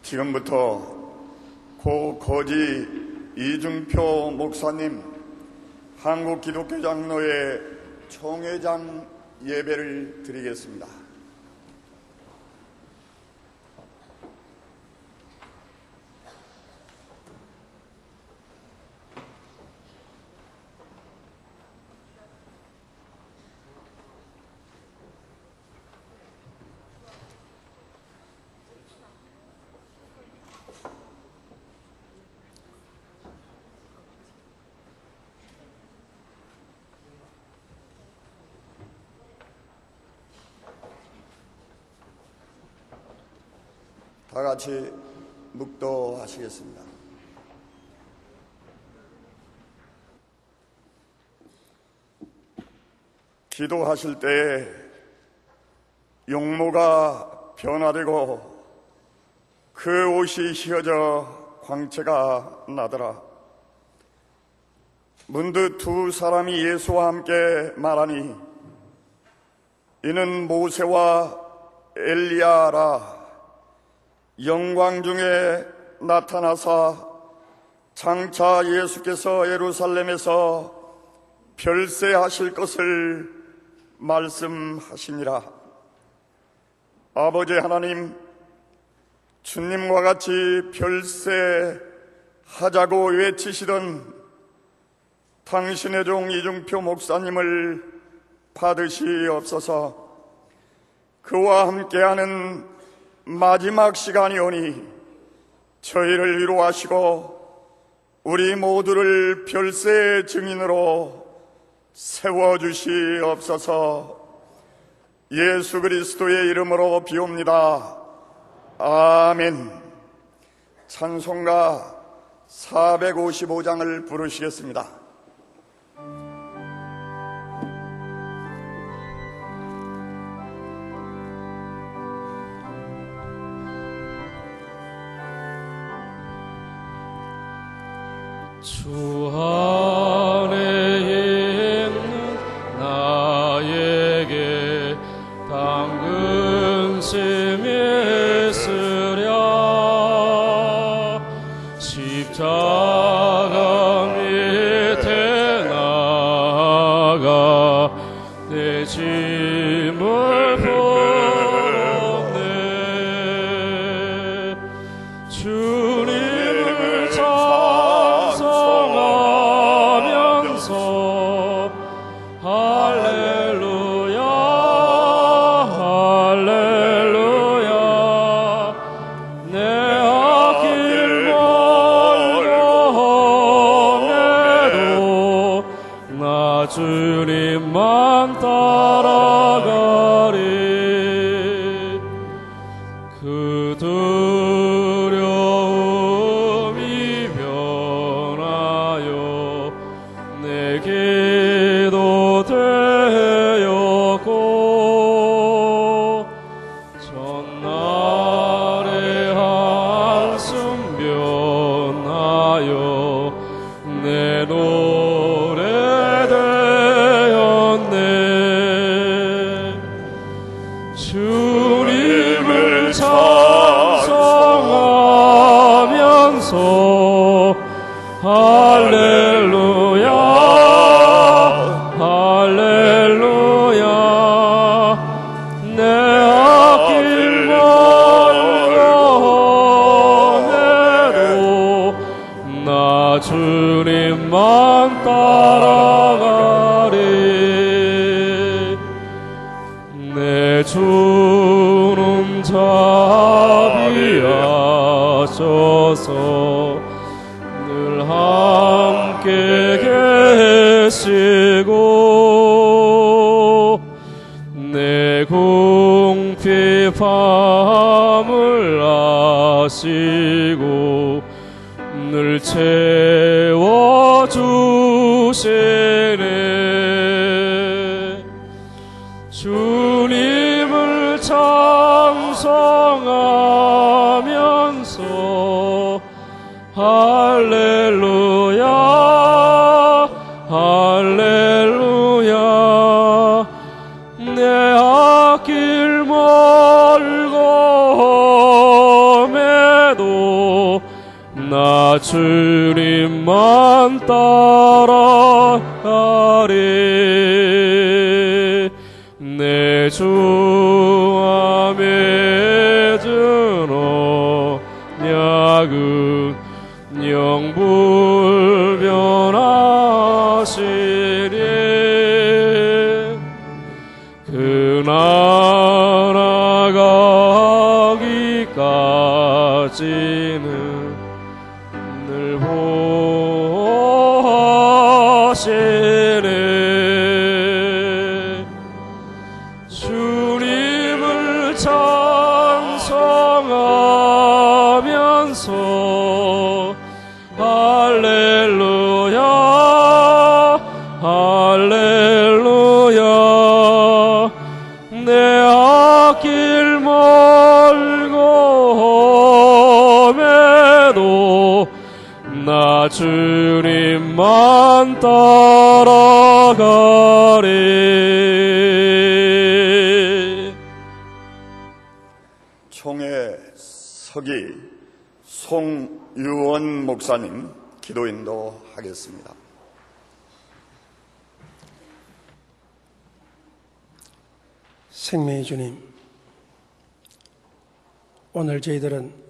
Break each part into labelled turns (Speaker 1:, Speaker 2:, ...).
Speaker 1: 지금부터 고 거지 이중표 목사님 한국기독교장로회 총회장 예배를 드리겠습니다. 다 같이 묵도하시겠습니다. 기도하실 때에 용모가 변화되고 그 옷이 휘어져 광채가 나더라. 문득 두 사람이 예수와 함께 말하니 이는 모세와 엘리야라. 영광 중에 나타나사 장차 예수께서 예루살렘에서 별세하실 것을 말씀하시니라. 아버지 하나님, 주님과 같이 별세하자고 외치시던 당신의 종 이중표 목사님을 받으시옵소서. 그와 함께하는 마지막 시간이 오니 저희를 위로하시고 우리 모두를 별세의 증인으로 세워주시옵소서. 예수 그리스도의 이름으로 비옵니다. 아멘. 찬송가 455장을 부르시겠습니다.
Speaker 2: 주 안에 있는 나에게 당근심이 있으랴. 십자가 밑에 나아가 내 짐을 벗네. 주님을 할렐루야 할렐루야. 내 앞길 멀고매도 나 주님만 따라가리. 그 두려움이 변하여 내 기도 되었고 전날의 한숨 변하여 내 노래 되었네. 주님을 찬송하면서 할렐루야 할렐루야. 내 앞길 멀고매도 나 주님만 따라가리. 내 주는 자비하셔서 늘 함께 계시고 내 궁핍함을 아시고 늘 채워주시네. 주님을 찬송하면서 할렐루야 할렐루야. 내 앞길 멀고매도 나 주님만 따라가리. 내 주와 맺은 언약은 영불변하시리. 그 나라 가기까지는 늘 보시네. 주님을 찬송하면서 할렐루야 할렐루야. 내 앞길 멀고 험해도 나 주님만 따라가리.
Speaker 1: 총회 서기 송유원 목사님 기도 인도하겠습니다.
Speaker 3: 생명의 주님, 오늘 저희들은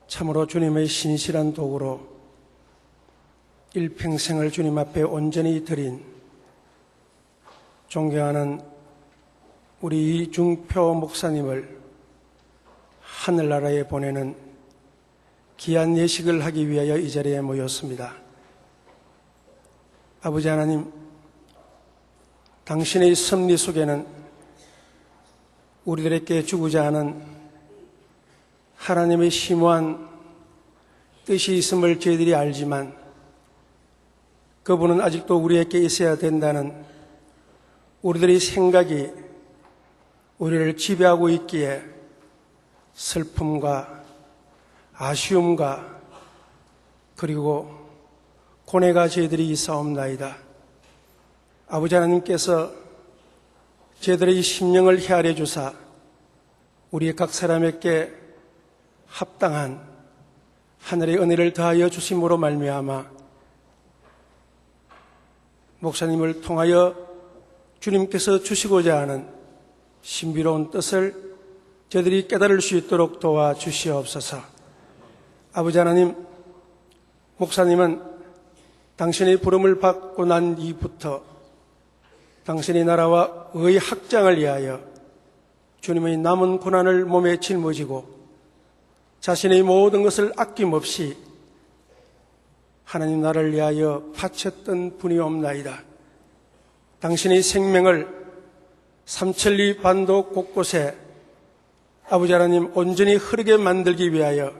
Speaker 3: 참으로 주님의 신실한 도구로 일평생을 주님 앞에 온전히 드린 존경하는 우리 이중표 목사님을 하늘나라에 보내는 귀한 예식을 하기 위하여 이 자리에 모였습니다. 아버지 하나님, 당신의 섭리 속에는 우리들에게 주고자 하는 하나님의 심오한 뜻이 있음을 저희들이 알지만 그분은 아직도 우리에게 있어야 된다는 우리들의 생각이 우리를 지배하고 있기에 슬픔과 아쉬움과 그리고 고뇌가 저희들이 있사옵나이다. 아버지 하나님께서 저희들의 심령을 헤아려 주사 우리 각 사람에게 합당한 하늘의 은혜를 더하여 주심으로 말미암아 목사님을 통하여 주님께서 주시고자 하는 신비로운 뜻을 저희들이 깨달을 수 있도록 도와주시옵소서. 아버지 하나님, 목사님은 당신의 부름을 받고 난 이후부터 당신의 나라와 의의 확장을 위하여 주님의 남은 고난을 몸에 짊어지고 자신의 모든 것을 아낌없이 하나님 나라를 위하여 바쳤던 분이 없나이다. 당신의 생명을 삼천리 반도 곳곳에 아버지 하나님 온전히 흐르게 만들기 위하여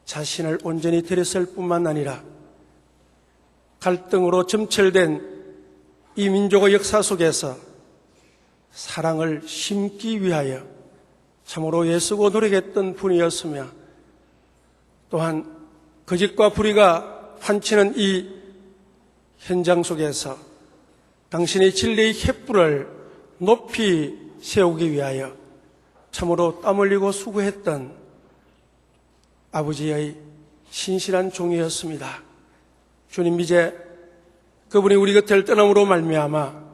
Speaker 3: 자신을 온전히 드렸을 뿐만 아니라 갈등으로 점철된 이 민족의 역사 속에서 사랑을 심기 위하여 참으로 애쓰고 노력했던 분이었으며 또한 거짓과 불의가 판치는 이 현장 속에서 당신의 진리의 횃불을 높이 세우기 위하여 참으로 땀 흘리고 수고했던 아버지의 신실한 종이었습니다. 주님, 이제 그분이 우리 곁을 떠남으로 말미암아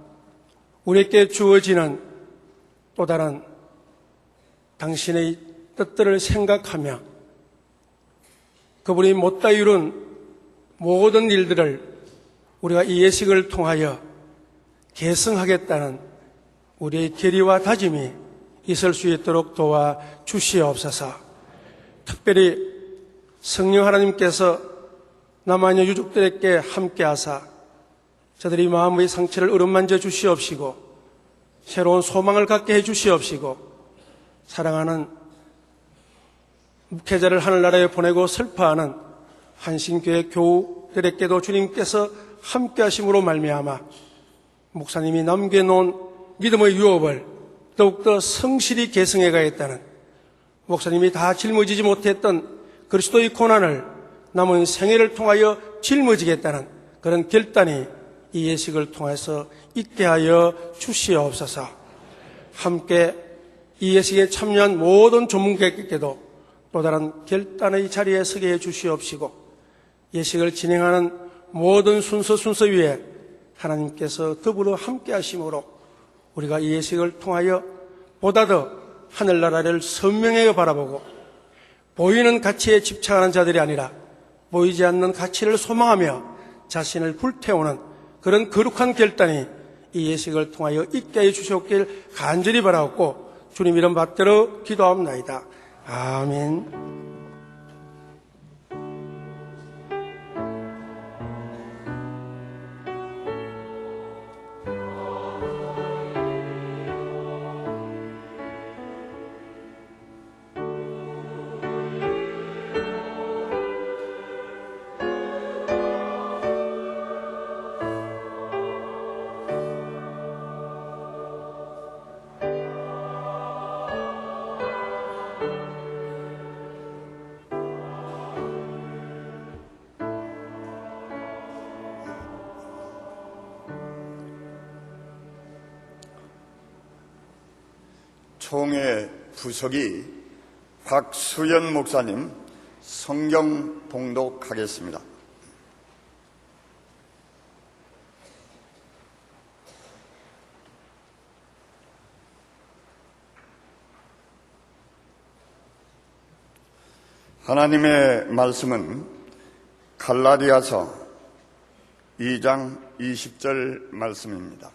Speaker 3: 우리에게 주어지는 또 다른 당신의 뜻들을 생각하며 그분이 못다 이룬 모든 일들을 우리가 이 예식을 통하여 계승하겠다는 우리의 결의와 다짐이 있을 수 있도록 도와주시옵소서. 특별히 성령 하나님께서 남아있는 유족들에게 함께하사 저들이 마음의 상처를 어루만져 주시옵시고 새로운 소망을 갖게 해 주시옵시고 사랑하는 목회자를 하늘나라에 보내고 슬퍼하는 한신교회 교우들에게도 주님께서 함께하심으로 말미암아 목사님이 남겨놓은 믿음의 유업을 더욱더 성실히 계승해 가겠다는 목사님이 다 짊어지지 못했던 그리스도의 고난을 남은 생애를 통하여 짊어지겠다는 그런 결단이 이 예식을 통해서 있게 하여 주시옵소서. 함께 이 예식에 참여한 모든 전문가에게도 또 다른 결단의 자리에 서게 해 주시옵시고 예식을 진행하는 모든 순서 위에 하나님께서 더불어 함께 하심으로 우리가 이 예식을 통하여 보다 더 하늘나라를 선명하게 바라보고 보이는 가치에 집착하는 자들이 아니라 보이지 않는 가치를 소망하며 자신을 불태우는 그런 거룩한 결단이 이 예식을 통하여 있게 해 주셨길 간절히 바라옵고 주님 이름 받들어 기도하옵나이다. 아멘.
Speaker 1: 총회 부석이 곽수연 목사님 성경 봉독하겠습니다. 하나님의 말씀은 갈라디아서 2장 20절 말씀입니다.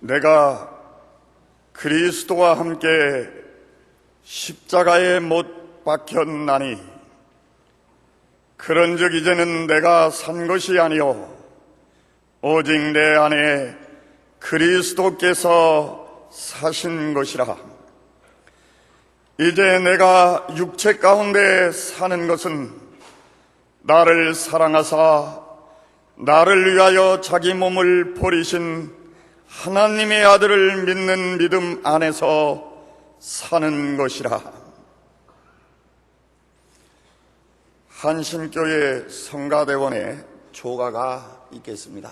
Speaker 1: 내가 그리스도와 함께 십자가에 못 박혔나니 그런즉 이제는 내가 산 것이 아니요 오직 내 안에 그리스도께서 사신 것이라. 이제 내가 육체 가운데 사는 것은 나를 사랑하사 나를 위하여 자기 몸을 버리신 하나님의 아들을 믿는 믿음 안에서 사는 것이라. 한신교회 성가대원의 조가가 있겠습니다.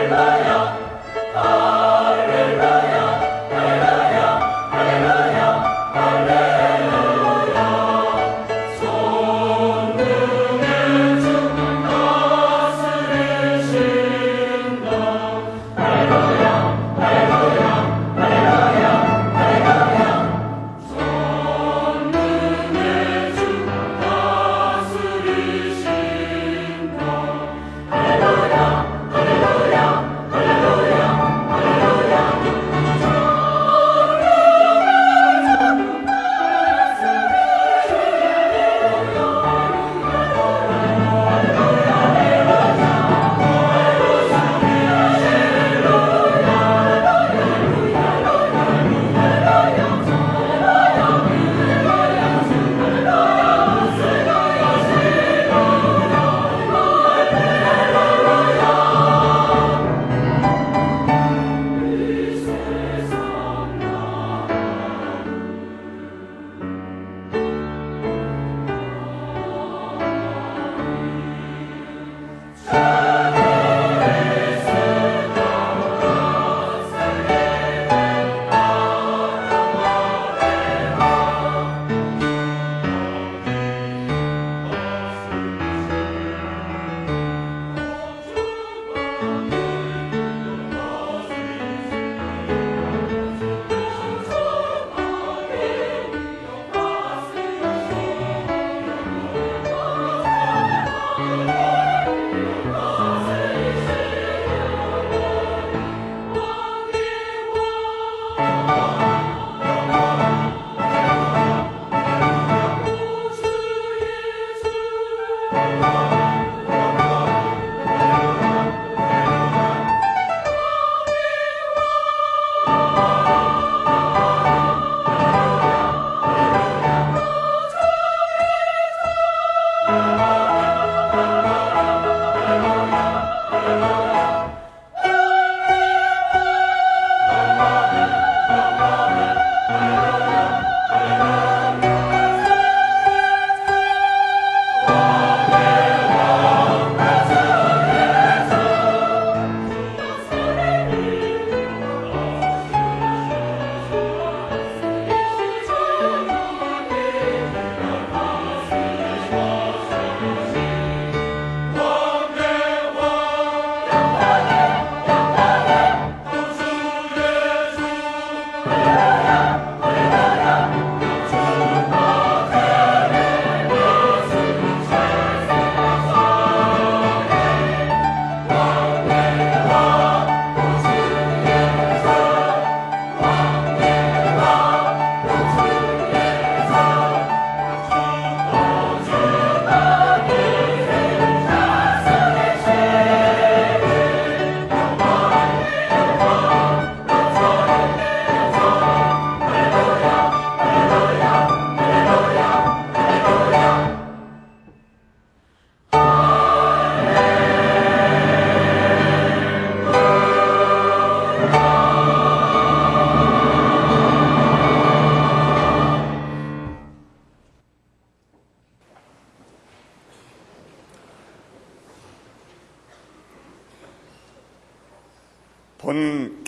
Speaker 4: 할렐루야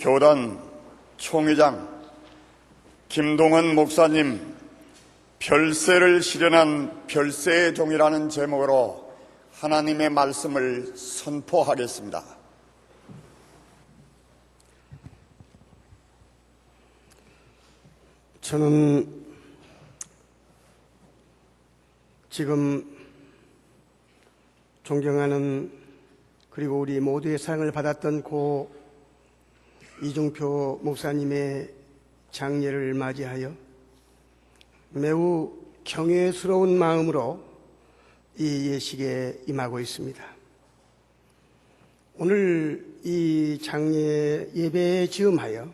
Speaker 1: 교단 총회장 김동헌 목사님 별세를 실현한 별세의 종이라는 제목으로 하나님의 말씀을 선포하겠습니다.
Speaker 4: 저는 지금 존경하는 그리고 우리 모두의 사랑을 받았던 고 이중표 목사님의 장례를 맞이하여 매우 경외스러운 마음으로 이 예식에 임하고 있습니다. 오늘 이 장례 예배에 즈음하여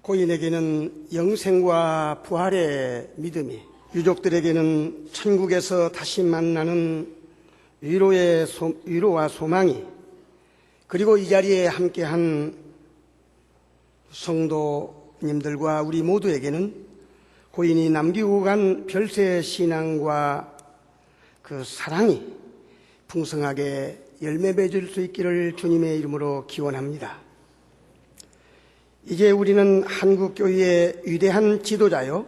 Speaker 4: 고인에게는 영생과 부활의 믿음이, 유족들에게는 천국에서 다시 만나는 위로와 소망이, 그리고 이 자리에 함께한 성도님들과 우리 모두에게는 고인이 남기고 간 별세 신앙과 그 사랑이 풍성하게 열매 맺을 수 있기를 주님의 이름으로 기원합니다. 이제 우리는 한국교회의 위대한 지도자요,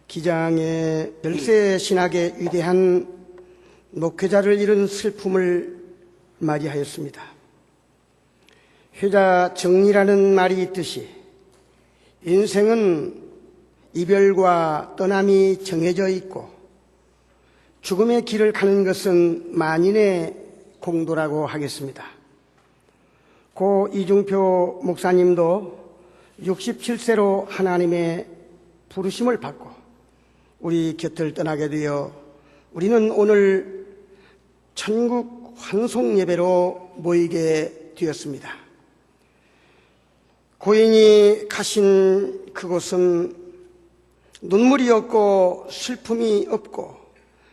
Speaker 4: 기장의 별세 신학의 위대한 목회자를 잃은 슬픔을 맞이하였습니다. 회자 정리라는 말이 있듯이 인생은 이별과 떠남이 정해져 있고 죽음의 길을 가는 것은 만인의 공도라고 하겠습니다. 고 이중표 목사님도 67세로 하나님의 부르심을 받고 우리 곁을 떠나게 되어 우리는 오늘 천국 환송 예배로 모이게 되었습니다. 고인이 가신 그곳은 눈물이 없고 슬픔이 없고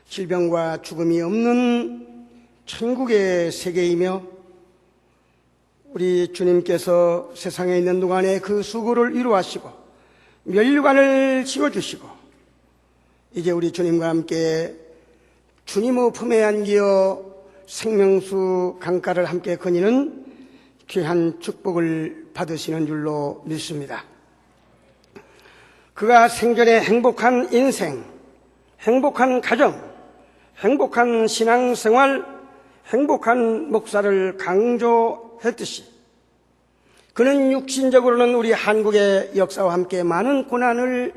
Speaker 4: 질병과 죽음이 없는 천국의 세계이며, 우리 주님께서 세상에 있는 동안에 그 수고를 위로하시고 면류관을 씌워주시고 이제 우리 주님과 함께 주님의 품에 안기어 생명수 강가를 함께 거니는 귀한 축복을 받으시는 줄로 믿습니다. 그가 생전에 행복한 인생, 행복한 가정, 행복한 신앙생활, 행복한 목사를 강조했듯이 그는 육신적으로는 우리 한국의 역사와 함께 많은 고난을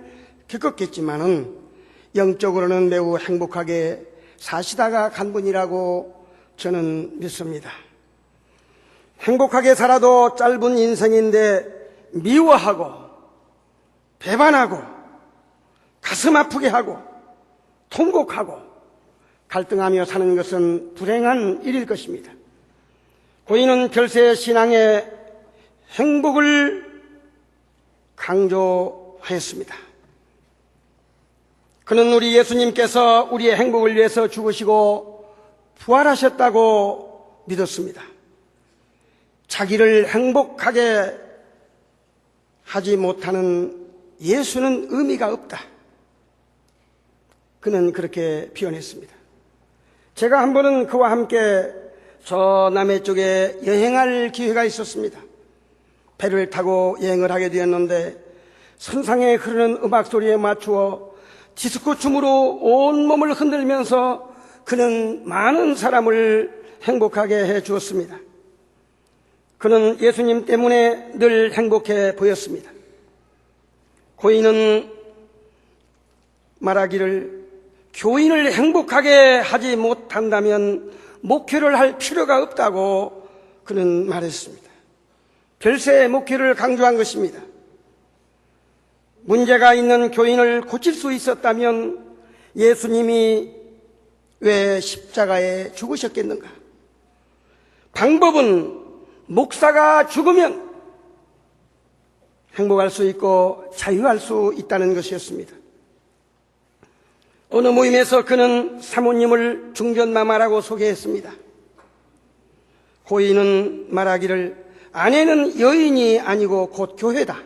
Speaker 4: 겪었겠지만은 영적으로는 매우 행복하게 사시다가 간 분이라고 저는 믿습니다. 행복하게 살아도 짧은 인생인데 미워하고 배반하고 가슴 아프게 하고 통곡하고 갈등하며 사는 것은 불행한 일일 것입니다. 고인은 별세 신앙의 행복을 강조하였습니다. 그는 우리 예수님께서 우리의 행복을 위해서 죽으시고 부활하셨다고 믿었습니다. 자기를 행복하게 하지 못하는 예수는 의미가 없다. 그는 그렇게 표현했습니다. 제가 한 번은 그와 함께 저 남해 쪽에 여행할 기회가 있었습니다. 배를 타고 여행을 하게 되었는데 선상에 흐르는 음악 소리에 맞추어 디스코 춤으로 온몸을 흔들면서 그는 많은 사람을 행복하게 해 주었습니다. 그는 예수님 때문에 늘 행복해 보였습니다. 고인은 말하기를 교인을 행복하게 하지 못한다면 목회를 할 필요가 없다고 그는 말했습니다. 별세의 목회를 강조한 것입니다. 문제가 있는 교인을 고칠 수 있었다면 예수님이 왜 십자가에 죽으셨겠는가? 방법은 목사가 죽으면 행복할 수 있고 자유할 수 있다는 것이었습니다. 어느 모임에서 그는 사모님을 중전마마라고 소개했습니다. 고인은 말하기를 아내는 여인이 아니고 곧 교회다.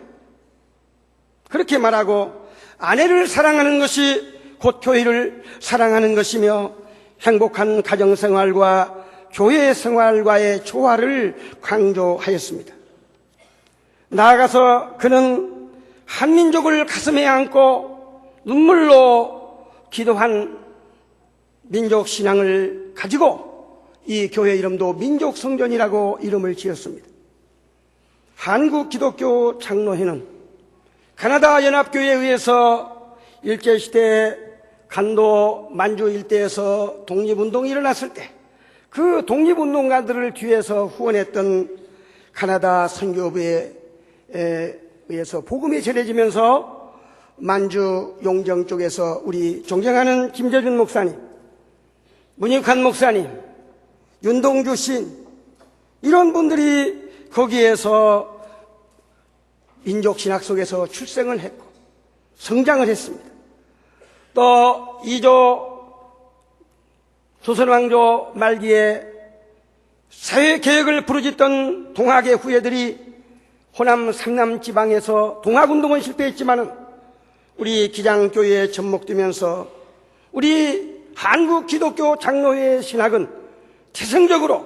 Speaker 4: 그렇게 말하고 아내를 사랑하는 것이 곧 교회를 사랑하는 것이며 행복한 가정생활과 교회 생활과의 조화를 강조하였습니다. 나아가서 그는 한민족을 가슴에 안고 눈물로 기도한 민족 신앙을 가지고 이 교회 이름도 민족성전이라고 이름을 지었습니다. 한국 기독교 장로회는 가나다 연합교회에 의해서 일제시대 간도 만주 일대에서 독립운동이 일어났을 때 그 독립운동가들을 뒤에서 후원했던 가나다 선교부에 의해서 복음이 전해지면서 만주 용정 쪽에서 우리 존경하는 김재준 목사님, 문익환 목사님, 윤동주 시인 이런 분들이 거기에서 민족신학 속에서 출생을 했고 성장을 했습니다. 또 이조 조선왕조 말기에 사회개혁을 부르짖던 동학의 후예들이 호남 상남 지방에서 동학운동은 실패했지만은 우리 기장교회에 접목되면서 우리 한국 기독교 장로회의 신학은 태생적으로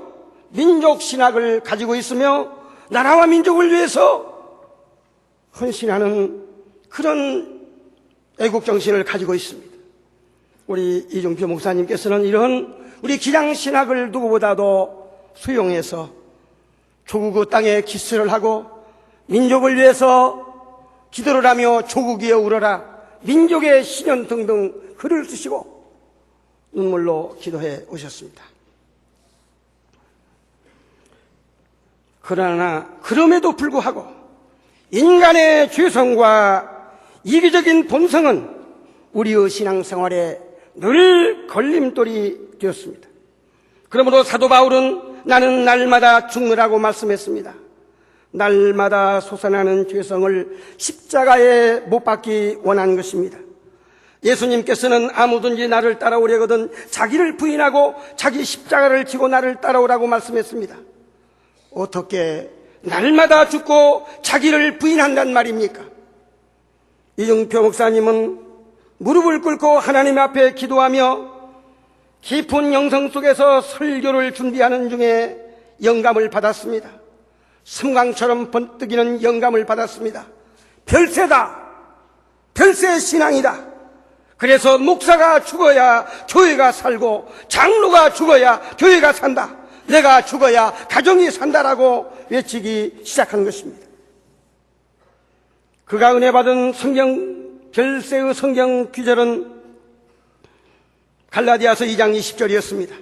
Speaker 4: 민족신학을 가지고 있으며 나라와 민족을 위해서 헌신하는 그런 애국정신을 가지고 있습니다. 우리 이종표 목사님께서는 이런 우리 기장신학을 누구보다도 수용해서 조국의 땅에 기수를 하고 민족을 위해서 기도를 하며 조국이여 울어라, 민족의 신연 등등 글을 쓰시고 눈물로 기도해 오셨습니다. 그러나 그럼에도 불구하고 인간의 죄성과 이기적인 본성은 우리의 신앙생활에 늘 걸림돌이 되었습니다. 그러므로 사도 바울은 나는 날마다 죽느라고 말씀했습니다. 날마다 솟아나는 죄성을 십자가에 못 박기 원한 것입니다. 예수님께서는 아무든지 나를 따라오려거든 자기를 부인하고 자기 십자가를 지고 나를 따라오라고 말씀했습니다. 어떻게 날마다 죽고 자기를 부인한단 말입니까? 이종표 목사님은 무릎을 꿇고 하나님 앞에 기도하며 깊은 영성 속에서 설교를 준비하는 중에 영감을 받았습니다. 섬광처럼 번뜩이는 영감을 받았습니다. 별세다, 별세 신앙이다. 그래서 목사가 죽어야 교회가 살고 장로가 죽어야 교회가 산다, 내가 죽어야 가정이 산다라고 외치기 시작한 것입니다. 그가 은혜 받은 성경 별세의 성경 귀절은 갈라디아서 2장 20절이었습니다.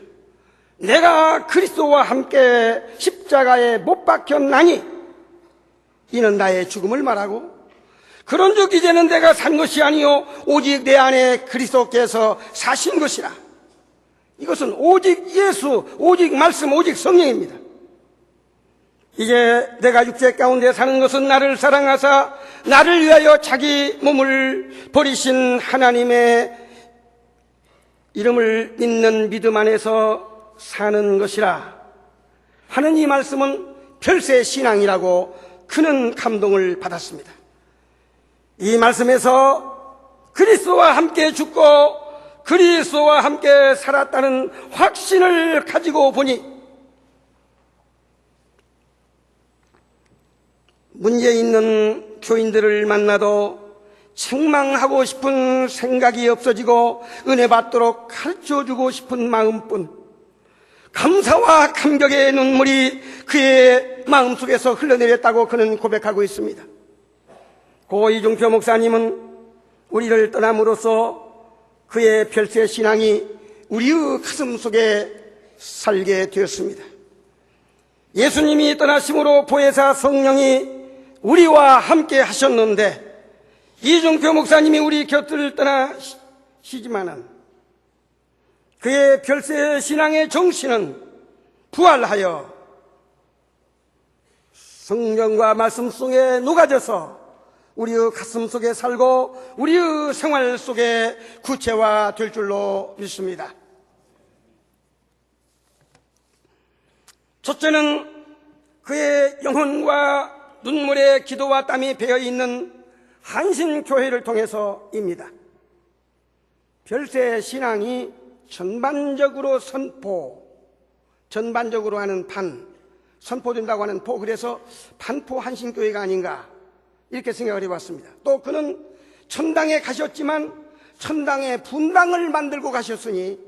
Speaker 4: 내가 그리스도와 함께 십자가에 못 박혔나니 이는 나의 죽음을 말하고 그런즉 이제는 내가 산 것이 아니요 오직 내 안에 그리스도께서 사신 것이라. 이것은 오직 예수, 오직 말씀, 오직 성령입니다. 이제 내가 육체 가운데 사는 것은 나를 사랑하사 나를 위하여 자기 몸을 버리신 하나님의 이름을 믿는 믿음 안에서 사는 것이라 하는 이 말씀은 별세 신앙이라고 그는 감동을 받았습니다. 이 말씀에서 그리스도와 함께 죽고 그리스도와 함께 살았다는 확신을 가지고 보니 문제 있는 교인들을 만나도 책망하고 싶은 생각이 없어지고 은혜 받도록 가르쳐주고 싶은 마음뿐 감사와 감격의 눈물이 그의 마음속에서 흘러내렸다고 그는 고백하고 있습니다. 고 이종표 목사님은 우리를 떠남으로써 그의 별세 신앙이 우리의 가슴 속에 살게 되었습니다. 예수님이 떠나심으로 보혜사 성령이 우리와 함께 하셨는데 이종표 목사님이 우리 곁을 떠나시지만은 그의 별세 신앙의 정신은 부활하여 성령과 말씀 속에 녹아져서 우리의 가슴 속에 살고 우리의 생활 속에 구체화될 줄로 믿습니다. 첫째는 그의 영혼과 눈물의 기도와 땀이 배어있는 한신교회를 통해서입니다. 별세 신앙이 전반적으로 선포, 전반적으로 하는 반, 선포된다고 하는 그래서 반포 한신교회가 아닌가 이렇게 생각을 해봤습니다. 또 그는 천당에 가셨지만 천당에 분당을 만들고 가셨으니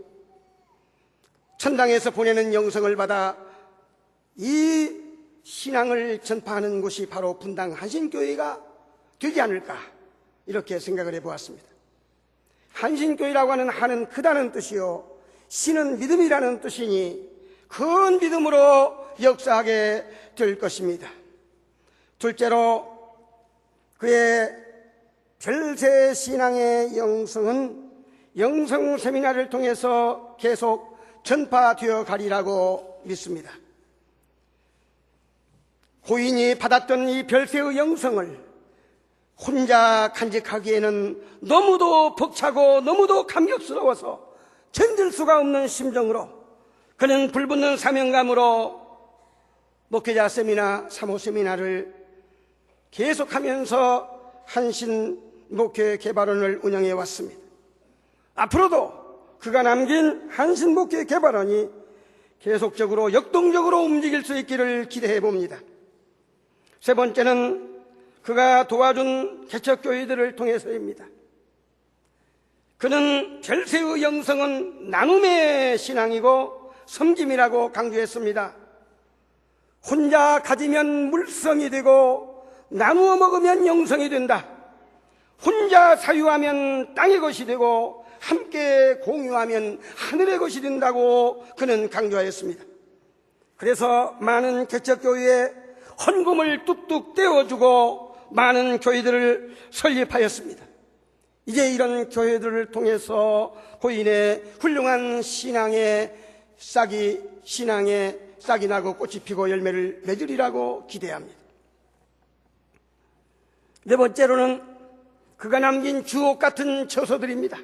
Speaker 4: 천당에서 보내는 영성을 받아 이 신앙을 전파하는 곳이 바로 분당 한신교회가 되지 않을까 이렇게 생각을 해보았습니다. 한신교회라고 하는 한은 크다는 뜻이요 신은 믿음이라는 뜻이니 큰 믿음으로 역사하게 될 것입니다. 둘째로 그의 별세 신앙의 영성은 영성 세미나를 통해서 계속 전파되어 가리라고 믿습니다. 고인이 받았던 이 별세의 영성을 혼자 간직하기에는 너무도 벅차고 너무도 감격스러워서 견딜 수가 없는 심정으로 그는 불붙는 사명감으로 목회자 세미나, 사모 세미나를 계속하면서 한신 목회 개발원을 운영해 왔습니다. 앞으로도 그가 남긴 한신 목회 개발원이 계속적으로 역동적으로 움직일 수 있기를 기대해 봅니다. 세 번째는 그가 도와준 개척교회들을 통해서입니다. 그는 별세의 영성은 나눔의 신앙이고 섬김이라고 강조했습니다. 혼자 가지면 물성이 되고 나누어 먹으면 영성이 된다. 혼자 사유하면 땅의 것이 되고 함께 공유하면 하늘의 것이 된다고 그는 강조하였습니다. 그래서 많은 개척교회에 헌금을 뚝뚝 떼어주고 많은 교회들을 설립하였습니다. 이제 이런 교회들을 통해서 고인의 훌륭한 신앙의 싹이 나고 꽃이 피고 열매를 맺으리라고 기대합니다. 네 번째로는 그가 남긴 주옥 같은 처소들입니다.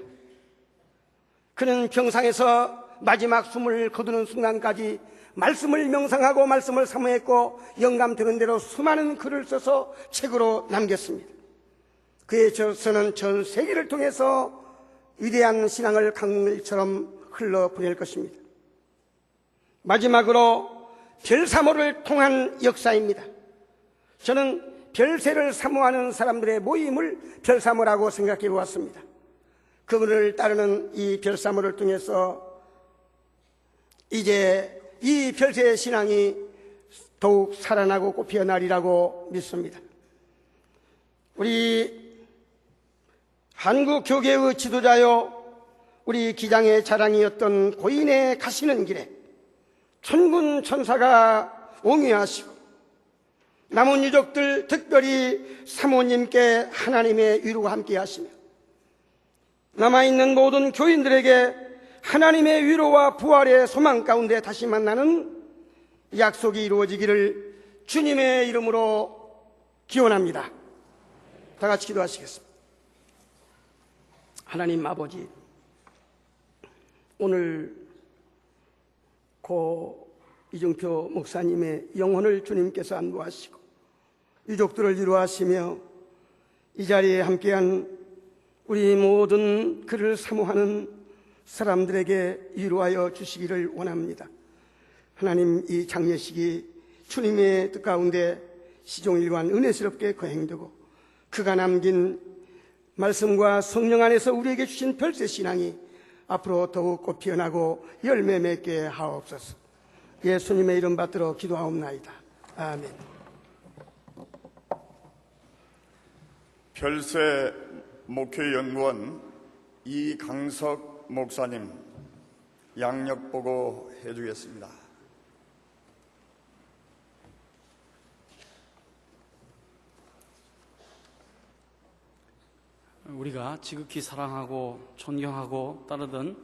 Speaker 4: 그는 평상에서 마지막 숨을 거두는 순간까지 말씀을 명상하고 말씀을 사모했고 영감되는 대로 수많은 글을 써서 책으로 남겼습니다. 그의 저서는 전 세계를 통해서 위대한 신앙을 강물처럼 흘러보낼 것입니다. 마지막으로 별사모를 통한 역사입니다. 저는 별세를 사모하는 사람들의 모임을 별사모라고 생각해 보았습니다. 그분을 따르는 이 별사모를 통해서 이제 이 별세 신앙이 더욱 살아나고 꽃피어나리라고 믿습니다. 우리 한국 교계의 지도자요 우리 기장의 자랑이었던 고인의 가시는 길에 천군 천사가 옹위하시고 남은 유족들 특별히 사모님께 하나님의 위로가 함께 하시며 남아있는 모든 교인들에게 하나님의 위로와 부활의 소망 가운데 다시 만나는 약속이 이루어지기를 주님의 이름으로 기원합니다. 다 같이 기도하시겠습니다. 하나님 아버지, 오늘 고 이정표 목사님의 영혼을 주님께서 안도하시고 유족들을 위로하시며 이 자리에 함께한 우리 모든 그를 사모하는 사람들에게 위로하여 주시기를 원합니다. 하나님, 이 장례식이 주님의 뜻 가운데 시종일관 은혜스럽게 거행되고 그가 남긴 말씀과 성령 안에서 우리에게 주신 별세 신앙이 앞으로 더욱 꽃피어나고 열매 맺게 하옵소서. 예수님의 이름 받들어 기도하옵나이다. 아멘.
Speaker 1: 별세 목회연구원 이강석 목사님 양력 보고 해주겠습니다.
Speaker 5: 우리가 지극히 사랑하고 존경하고 따르던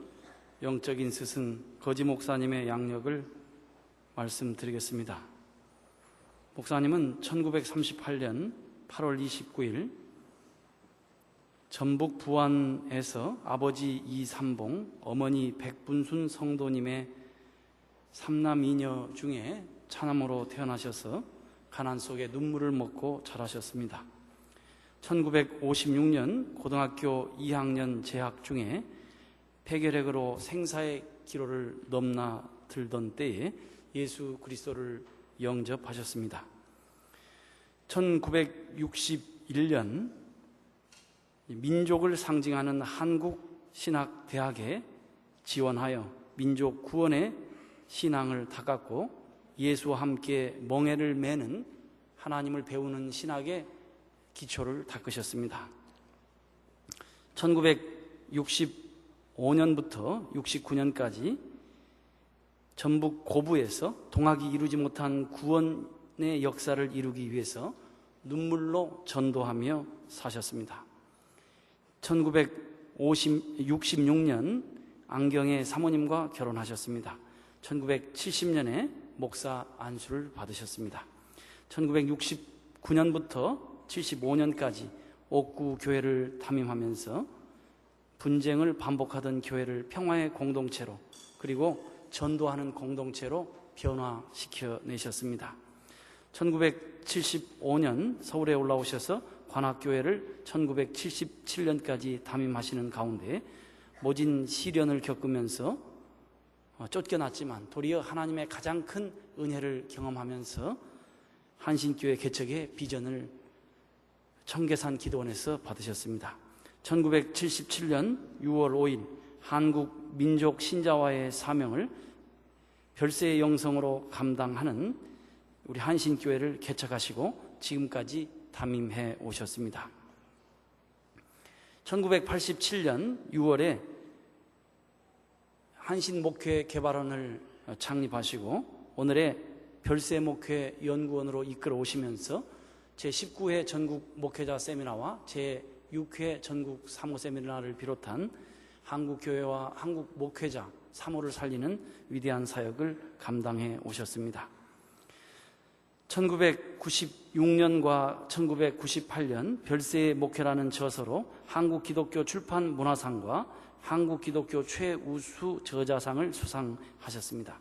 Speaker 5: 영적인 스승 거지 목사님의 양력을 말씀드리겠습니다. 목사님은 1938년 8월 29일 전북 부안에서 아버지 이삼봉, 어머니 백분순 성도님의 삼남 이녀 중에 차남으로 태어나셔서 가난 속에 눈물을 먹고 자라셨습니다. 1956년 고등학교 2학년 재학 중에 폐결핵으로 생사의 기로를 넘나들던 때에 예수 그리스도를 영접하셨습니다. 1961년 민족을 상징하는 한국신학대학에 지원하여 민족 구원의 신앙을 닦았고 예수와 함께 멍에를 매는 하나님을 배우는 신학의 기초를 닦으셨습니다. 1965년부터 69년까지 전북 고부에서 동학이 이루지 못한 구원의 역사를 이루기 위해서 눈물로 전도하며 사셨습니다. 1966년 안경의 사모님과 결혼하셨습니다. 1970년에 목사 안수를 받으셨습니다. 1969년부터 75년까지 옥구 교회를 담임하면서 분쟁을 반복하던 교회를 평화의 공동체로 그리고 전도하는 공동체로 변화시켜 내셨습니다. 1975년 서울에 올라오셔서 관악교회를 1977년까지 담임하시는 가운데 모진 시련을 겪으면서 쫓겨났지만 도리어 하나님의 가장 큰 은혜를 경험하면서 한신교회 개척의 비전을 청계산 기도원에서 받으셨습니다. 1977년 6월 5일 한국 민족 신자와의 사명을 별세의 영성으로 감당하는 우리 한신교회를 개척하시고 지금까지 담임해 오셨습니다. 1987년 6월에 한신목회 개발원을 창립하시고 오늘의 별세목회 연구원으로 이끌어 오시면서 제19회 전국 목회자 세미나와 제6회 전국 사모 세미나를 비롯한 한국교회와 한국 목회자 사모를 살리는 위대한 사역을 감당해 오셨습니다. 1996년과 1998년 별세의 목회라는 저서로 한국기독교 출판문화상과 한국기독교 최우수 저자상을 수상하셨습니다.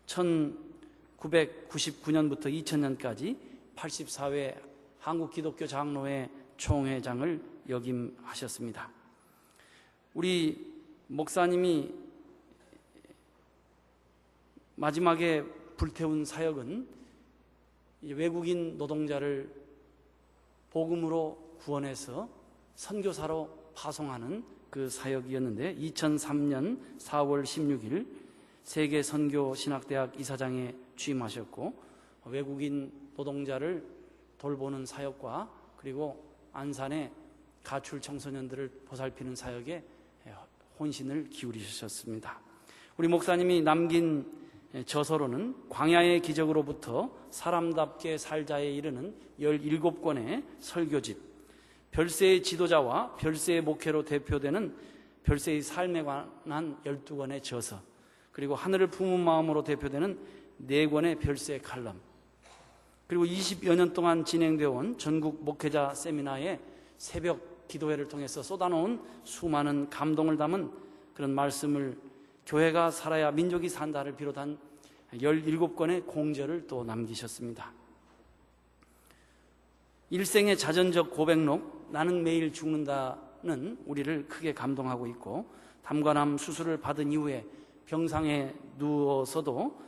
Speaker 5: 1999년부터 2000년까지 84회 한국기독교 장로회 총회장을 역임하셨습니다. 우리 목사님이 마지막에 불태운 사역은 외국인 노동자를 복음으로 구원해서 선교사로 파송하는 그 사역이었는데 2003년 4월 16일 세계선교신학대학 이사장에 취임하셨고 외국인 노동자를 돌보는 사역과 그리고 안산의 가출 청소년들을 보살피는 사역에 혼신을 기울이셨습니다. 우리 목사님이 남긴 저서로는 광야의 기적으로부터 사람답게 살자에 이르는 17권의 설교집, 별세의 지도자와 별세의 목회로 대표되는 별세의 삶에 관한 12권의 저서, 그리고 하늘을 품은 마음으로 대표되는 4권의 별세 칼럼, 그리고 20여 년 동안 진행되어 온 전국 목회자 세미나의 새벽 기도회를 통해서 쏟아놓은 수많은 감동을 담은 그런 말씀을 교회가 살아야 민족이 산다를 비롯한 17권의 공저를 또 남기셨습니다. 일생의 자전적 고백록 나는 매일 죽는다는 우리를 크게 감동하고 있고 담관암 수술을 받은 이후에 병상에 누워서도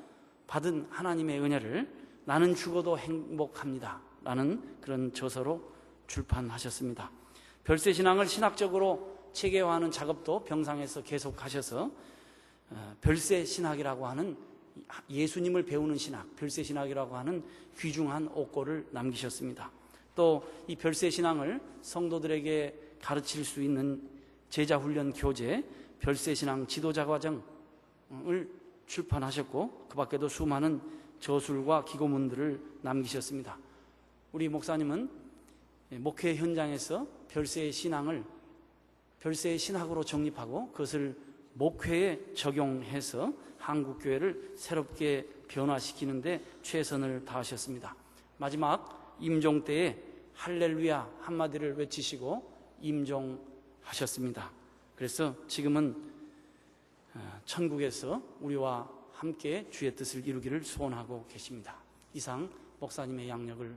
Speaker 5: 받은 하나님의 은혜를 나는 죽어도 행복합니다 라는 그런 저서로 출판하셨습니다. 별세신앙을 신학적으로 체계화하는 작업도 병상에서 계속하셔서 별세신학이라고 하는 예수님을 배우는 신학, 별세신학이라고 하는 귀중한 옥고를 남기셨습니다. 또 이 별세신앙을 성도들에게 가르칠 수 있는 제자훈련 교재 별세신앙 지도자과정을 출판하셨고 그 밖에도 수많은 저술과 기고문들을 남기셨습니다. 우리 목사님은 목회 현장에서 별세의 신앙을 별세의 신학으로 정립하고 그것을 목회에 적용해서 한국교회를 새롭게 변화시키는데 최선을 다하셨습니다. 마지막 임종 때에 할렐루야 한마디를 외치시고 임종하셨습니다. 그래서 지금은 천국에서 우리와 함께 주의 뜻을 이루기를 소원하고 계십니다. 이상 목사님의 양력을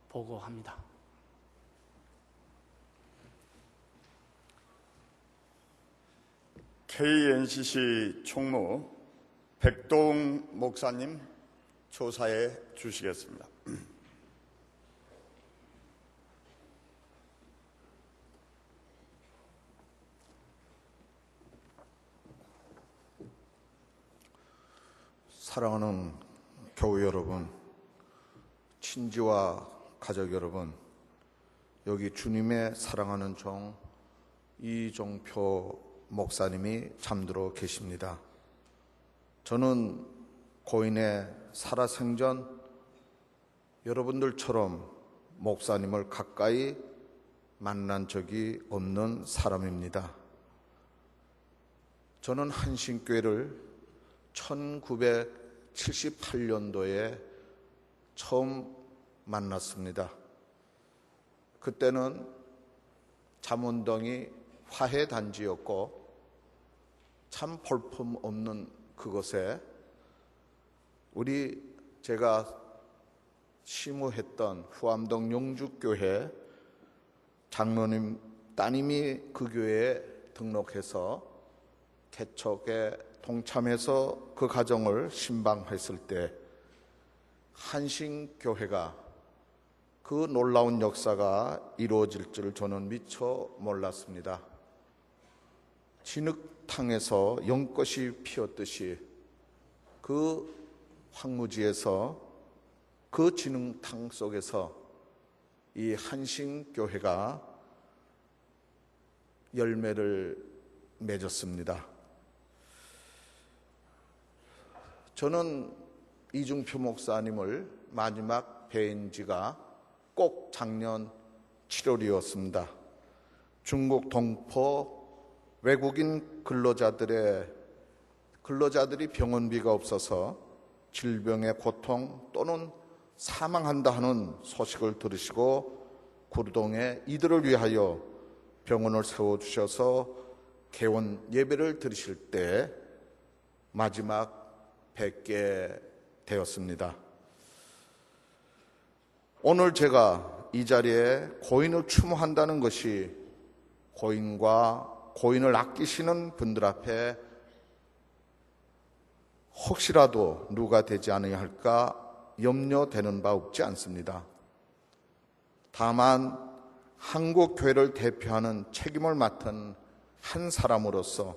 Speaker 5: 보고합니다.
Speaker 1: KNCC 총무 백동 목사님 조사해 주시겠습니다.
Speaker 6: 사랑하는 교우 여러분, 친지와 가족 여러분, 여기 주님의 사랑하는 종 이종표 목사님이 잠들어 계십니다. 저는 고인의 살아생전 여러분들처럼 목사님을 가까이 만난 적이 없는 사람입니다. 저는 한신교회를 1978년도에 처음 만났습니다. 그때는 잠원동이 화해단지였고 참 볼품없는 그곳에 제가 시무했던 후암동 용주교회 장로님 따님이 그 교회에 등록해서 개척에 동참해서 그 가정을 신방했을 때 한신교회가 그 놀라운 역사가 이루어질 줄 저는 미처 몰랐습니다. 진흙탕에서 연꽃이 피었듯이 그 황무지에서 그 진흙탕 속에서 이 한신교회가 열매를 맺었습니다. 저는 이중표 목사님을 마지막 뵌 지가 꼭 작년 7월이었습니다. 중국 동포 외국인 근로자들이 병원비가 없어서 질병의 고통 또는 사망한다 하는 소식을 들으시고 구루동에 이들을 위하여 병원을 세워주셔서 개원 예배를 드리실 때 마지막 뵙게 되었습니다. 오늘 제가 이 자리에 고인을 추모한다는 것이 고인을 아끼시는 분들 앞에 혹시라도 누가 되지 않아야 할까 염려되는 바 없지 않습니다. 다만 한국교회를 대표하는 책임을 맡은 한 사람으로서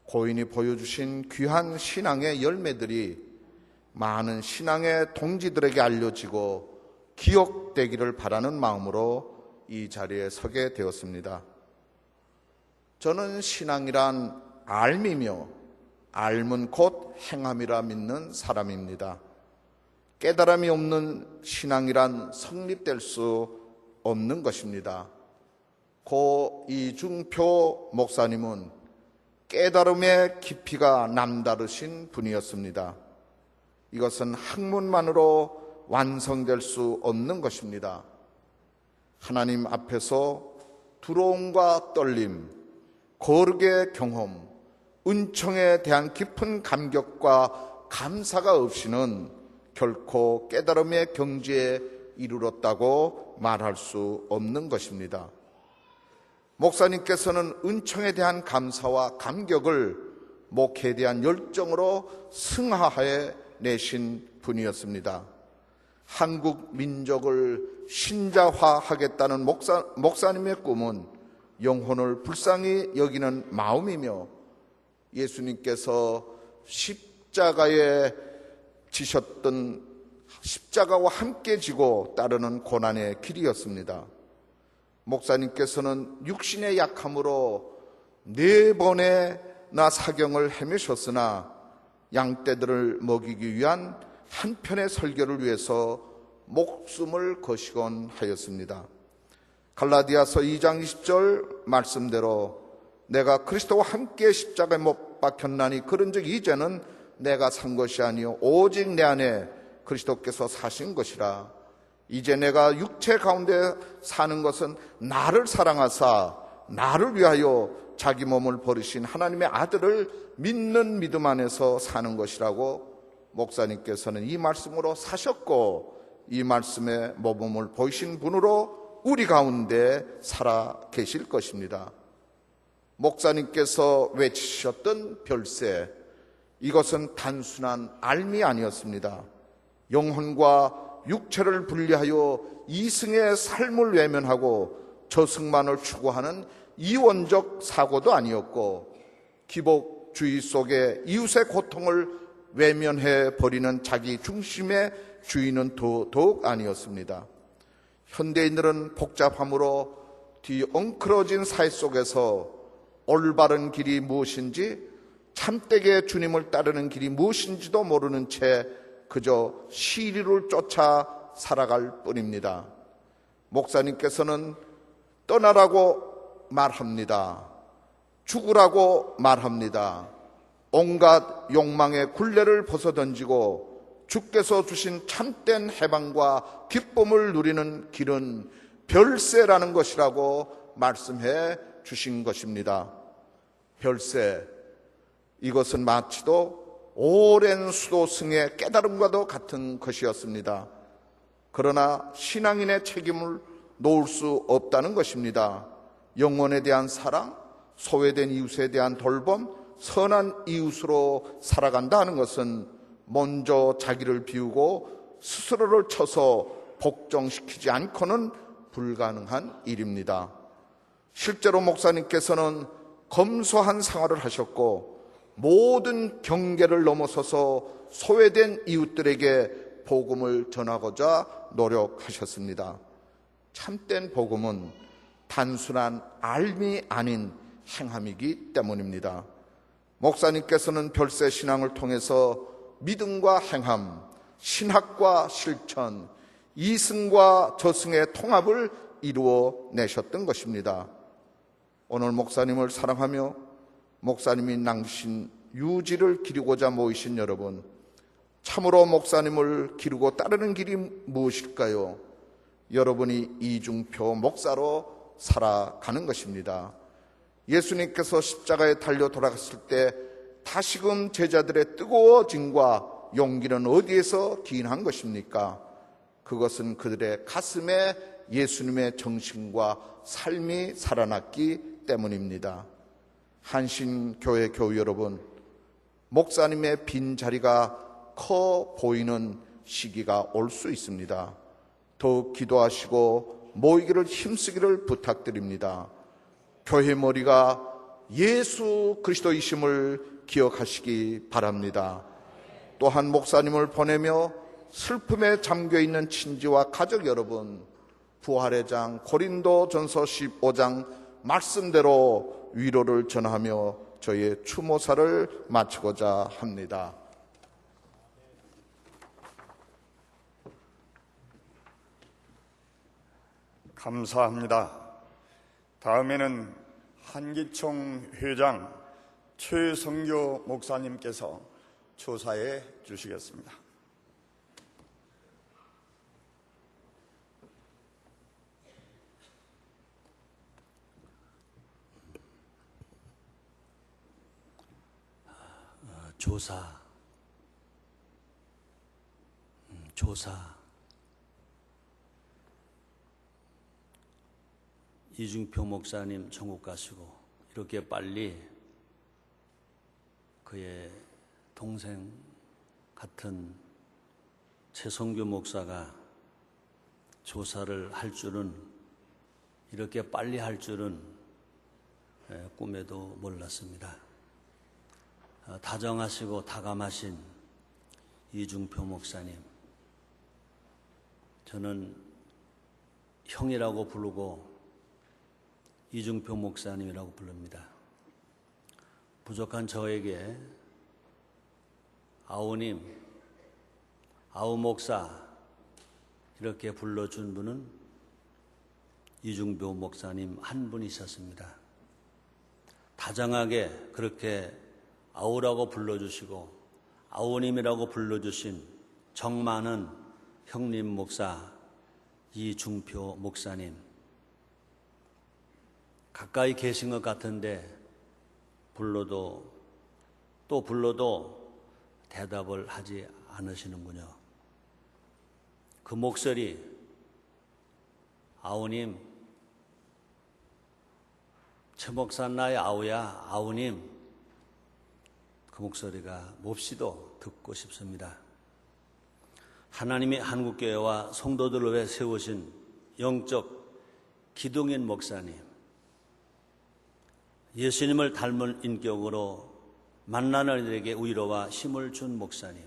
Speaker 6: 고인이 보여주신 귀한 신앙의 열매들이 많은 신앙의 동지들에게 알려지고 기억되기를 바라는 마음으로 이 자리에 서게 되었습니다. 저는 신앙이란 알미며 알면 곧 행함이라 믿는 사람입니다. 깨달음이 없는 신앙이란 성립될 수 없는 것입니다. 고 이중표 목사님은 깨달음의 깊이가 남다르신 분이었습니다. 이것은 학문만으로 완성될 수 없는 것입니다. 하나님 앞에서 두려움과 떨림, 거룩의 경험, 은총에 대한 깊은 감격과 감사가 없이는 결코 깨달음의 경지에 이르렀다고 말할 수 없는 것입니다. 목사님께서는 은총에 대한 감사와 감격을 목회에 대한 열정으로 승화해 내신 분이었습니다. 한국 민족을 신자화하겠다는 목사님의 꿈은 영혼을 불쌍히 여기는 마음이며 예수님께서 십자가에 지셨던 십자가와 함께 지고 따르는 고난의 길이었습니다. 목사님께서는 육신의 약함으로 4번이나 사경을 헤매셨으나 양떼들을 먹이기 위한 한편의 설교를 위해서 목숨을 거시곤 하였습니다. 갈라디아서 2장 20절 말씀대로 내가 그리스도와 함께 십자가에 못 박혔나니 그런즉 이제는 내가 산 것이 아니요 오직 내 안에 그리스도께서 사신 것이라. 이제 내가 육체 가운데 사는 것은 나를 사랑하사 나를 위하여 자기 몸을 버리신 하나님의 아들을 믿는 믿음 안에서 사는 것이라고 목사님께서는 이 말씀으로 사셨고 이 말씀에 모범을 보이신 분으로 우리 가운데 살아 계실 것입니다. 목사님께서 외치셨던 별세, 이것은 단순한 알미 아니었습니다. 영혼과 육체를 분리하여 이승의 삶을 외면하고 저승만을 추구하는 이원적 사고도 아니었고, 기복주의 속에 이웃의 고통을 외면해 버리는 자기 중심의 주의는 더욱 아니었습니다. 현대인들은 복잡함으로 뒤엉클어진 사회 속에서 올바른 길이 무엇인지, 참되게 주님을 따르는 길이 무엇인지도 모르는 채 그저 시리를 쫓아 살아갈 뿐입니다. 목사님께서는 떠나라고 말합니다. 죽으라고 말합니다. 온갖 욕망의 굴레를 벗어던지고 주께서 주신 참된 해방과 기쁨을 누리는 길은 별세라는 것이라고 말씀해 주신 것입니다. 별세, 이것은 마치도 오랜 수도승의 깨달음과도 같은 것이었습니다. 그러나 신앙인의 책임을 놓을 수 없다는 것입니다. 영혼에 대한 사랑, 소외된 이웃에 대한 돌봄, 선한 이웃으로 살아간다 하는 것은 먼저 자기를 비우고 스스로를 쳐서 복종시키지 않고는 불가능한 일입니다. 실제로 목사님께서는 검소한 생활을 하셨고, 모든 경계를 넘어서서 소외된 이웃들에게 복음을 전하고자 노력하셨습니다. 참된 복음은 단순한 알미 아닌 행함이기 때문입니다. 목사님께서는 별세 신앙을 통해서 믿음과 행함, 신학과 실천, 이승과 저승의 통합을 이루어 내셨던 것입니다. 오늘 목사님을 사랑하며 목사님이 남기신 유지를 기르고자 모이신 여러분, 참으로 목사님을 기르고 따르는 길이 무엇일까요? 여러분이 이중표 목사로 살아가는 것입니다. 예수님께서 십자가에 달려 돌아갔을 때 다시금 제자들의 뜨거워짐과 용기는 어디에서 기인한 것입니까? 그것은 그들의 가슴에 예수님의 정신과 삶이 살아났기 때문입니다. 한신교회 교우 여러분, 목사님의 빈자리가 커 보이는 시기가 올 수 있습니다. 더욱 기도하시고 모이기를 힘쓰기를 부탁드립니다. 교회 머리가 예수 그리스도이심을 기억하시기 바랍니다. 또한 목사님을 보내며 슬픔에 잠겨있는 친지와 가족 여러분, 부활의 장 고린도전서 15장 말씀대로 위로를 전하며 저의 추모사를 마치고자 합니다.
Speaker 1: 감사합니다. 다음에는 한기총 회장 최성교 목사님께서 조사해 주시겠습니다.
Speaker 7: 조사. 이중표 목사님 천국 가시고 이렇게 빨리 그의 동생 같은 최성규 목사가 조사를 할 줄은, 이렇게 빨리 할 줄은 꿈에도 몰랐습니다. 다정하시고 다감하신 이중표 목사님, 저는 형이라고 부르고 이중표 목사님이라고 부릅니다. 부족한 저에게 아우님, 아우 목사 이렇게 불러준 분은 이중표 목사님 한 분이셨습니다. 다정하게 그렇게 아우라고 불러주시고 아우님이라고 불러주신 정 많은 형님 목사 이중표 목사님, 가까이 계신 것 같은데 불러도 대답을 하지 않으시는군요. 그 목소리, 아우님, 최 목사 나의 아우야, 아우님, 그 목소리가 몹시도 듣고 싶습니다. 하나님이 한국교회와 성도들을 위해 세우신 영적 기동인 목사님, 예수님을 닮은 인격으로 만나는 이들에게 위로와 힘을 준 목사님,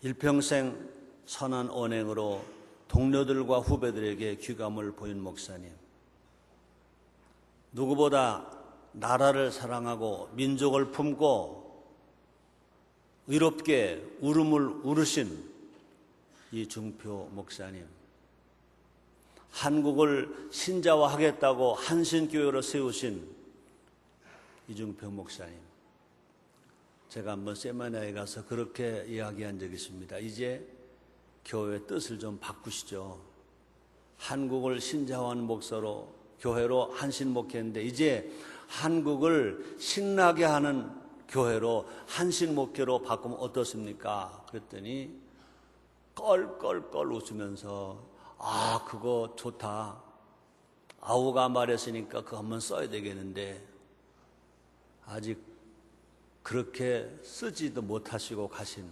Speaker 7: 일평생 선한 언행으로 동료들과 후배들에게 귀감을 보인 목사님, 누구보다 나라를 사랑하고 민족을 품고 의롭게 울음을 울으신 이중표 목사님, 한국을 신자화하겠다고 한신교회로 세우신 이중표 목사님, 제가 한번 세미나에 가서 그렇게 이야기한 적이 있습니다. 이제 교회의 뜻을 좀 바꾸시죠. 한국을 신자화하는 목사로 교회로 한신 목회인데 이제 한국을 신나게 하는 교회로 한신 목회로 바꾸면 어떻습니까? 그랬더니 껄껄껄 웃으면서 아, 그거 좋다. 아우가 말했으니까 그거 한번 써야 되겠는데 아직 그렇게 쓰지도 못하시고 가신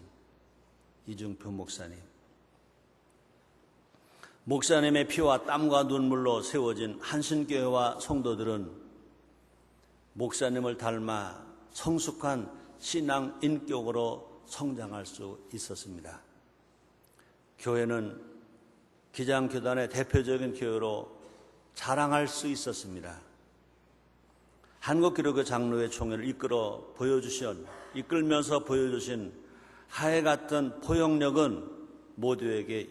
Speaker 7: 이중표 목사님. 목사님의 피와 땀과 눈물로 세워진 한신교회와 성도들은 목사님을 닮아 성숙한 신앙 인격으로 성장할 수 있었습니다. 교회는 기장교단의 대표적인 교회로 자랑할 수 있었습니다. 한국기독교 장로회 총회를 이끌면서 보여주신 하해 같은 포용력은 모두에게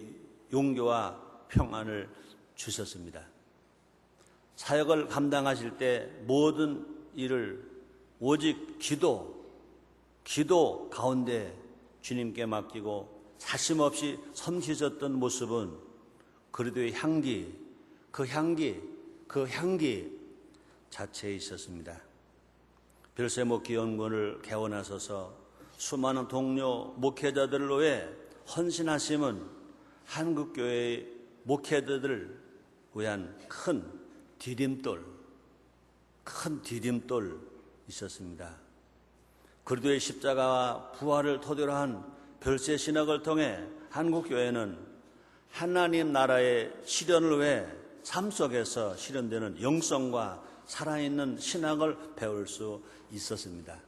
Speaker 7: 용기와 평안을 주셨습니다. 사역을 감당하실 때 모든 일을 오직 기도 가운데 주님께 맡기고 사심없이 섬기셨던 모습은 그리도의 향기, 그 향기 자체에 있었습니다. 별세목기 연구원을 개원하셔서 수많은 동료 목회자들을 위해 헌신하심은 한국교회의 목회자들을 위한 큰 디딤돌 있었습니다. 그리도의 십자가와 부활을 토대로 한 별세 신학을 통해 한국교회는 하나님 나라의 실현을 위해 삶 속에서 실현되는 영성과 살아있는 신학을 배울 수 있었습니다.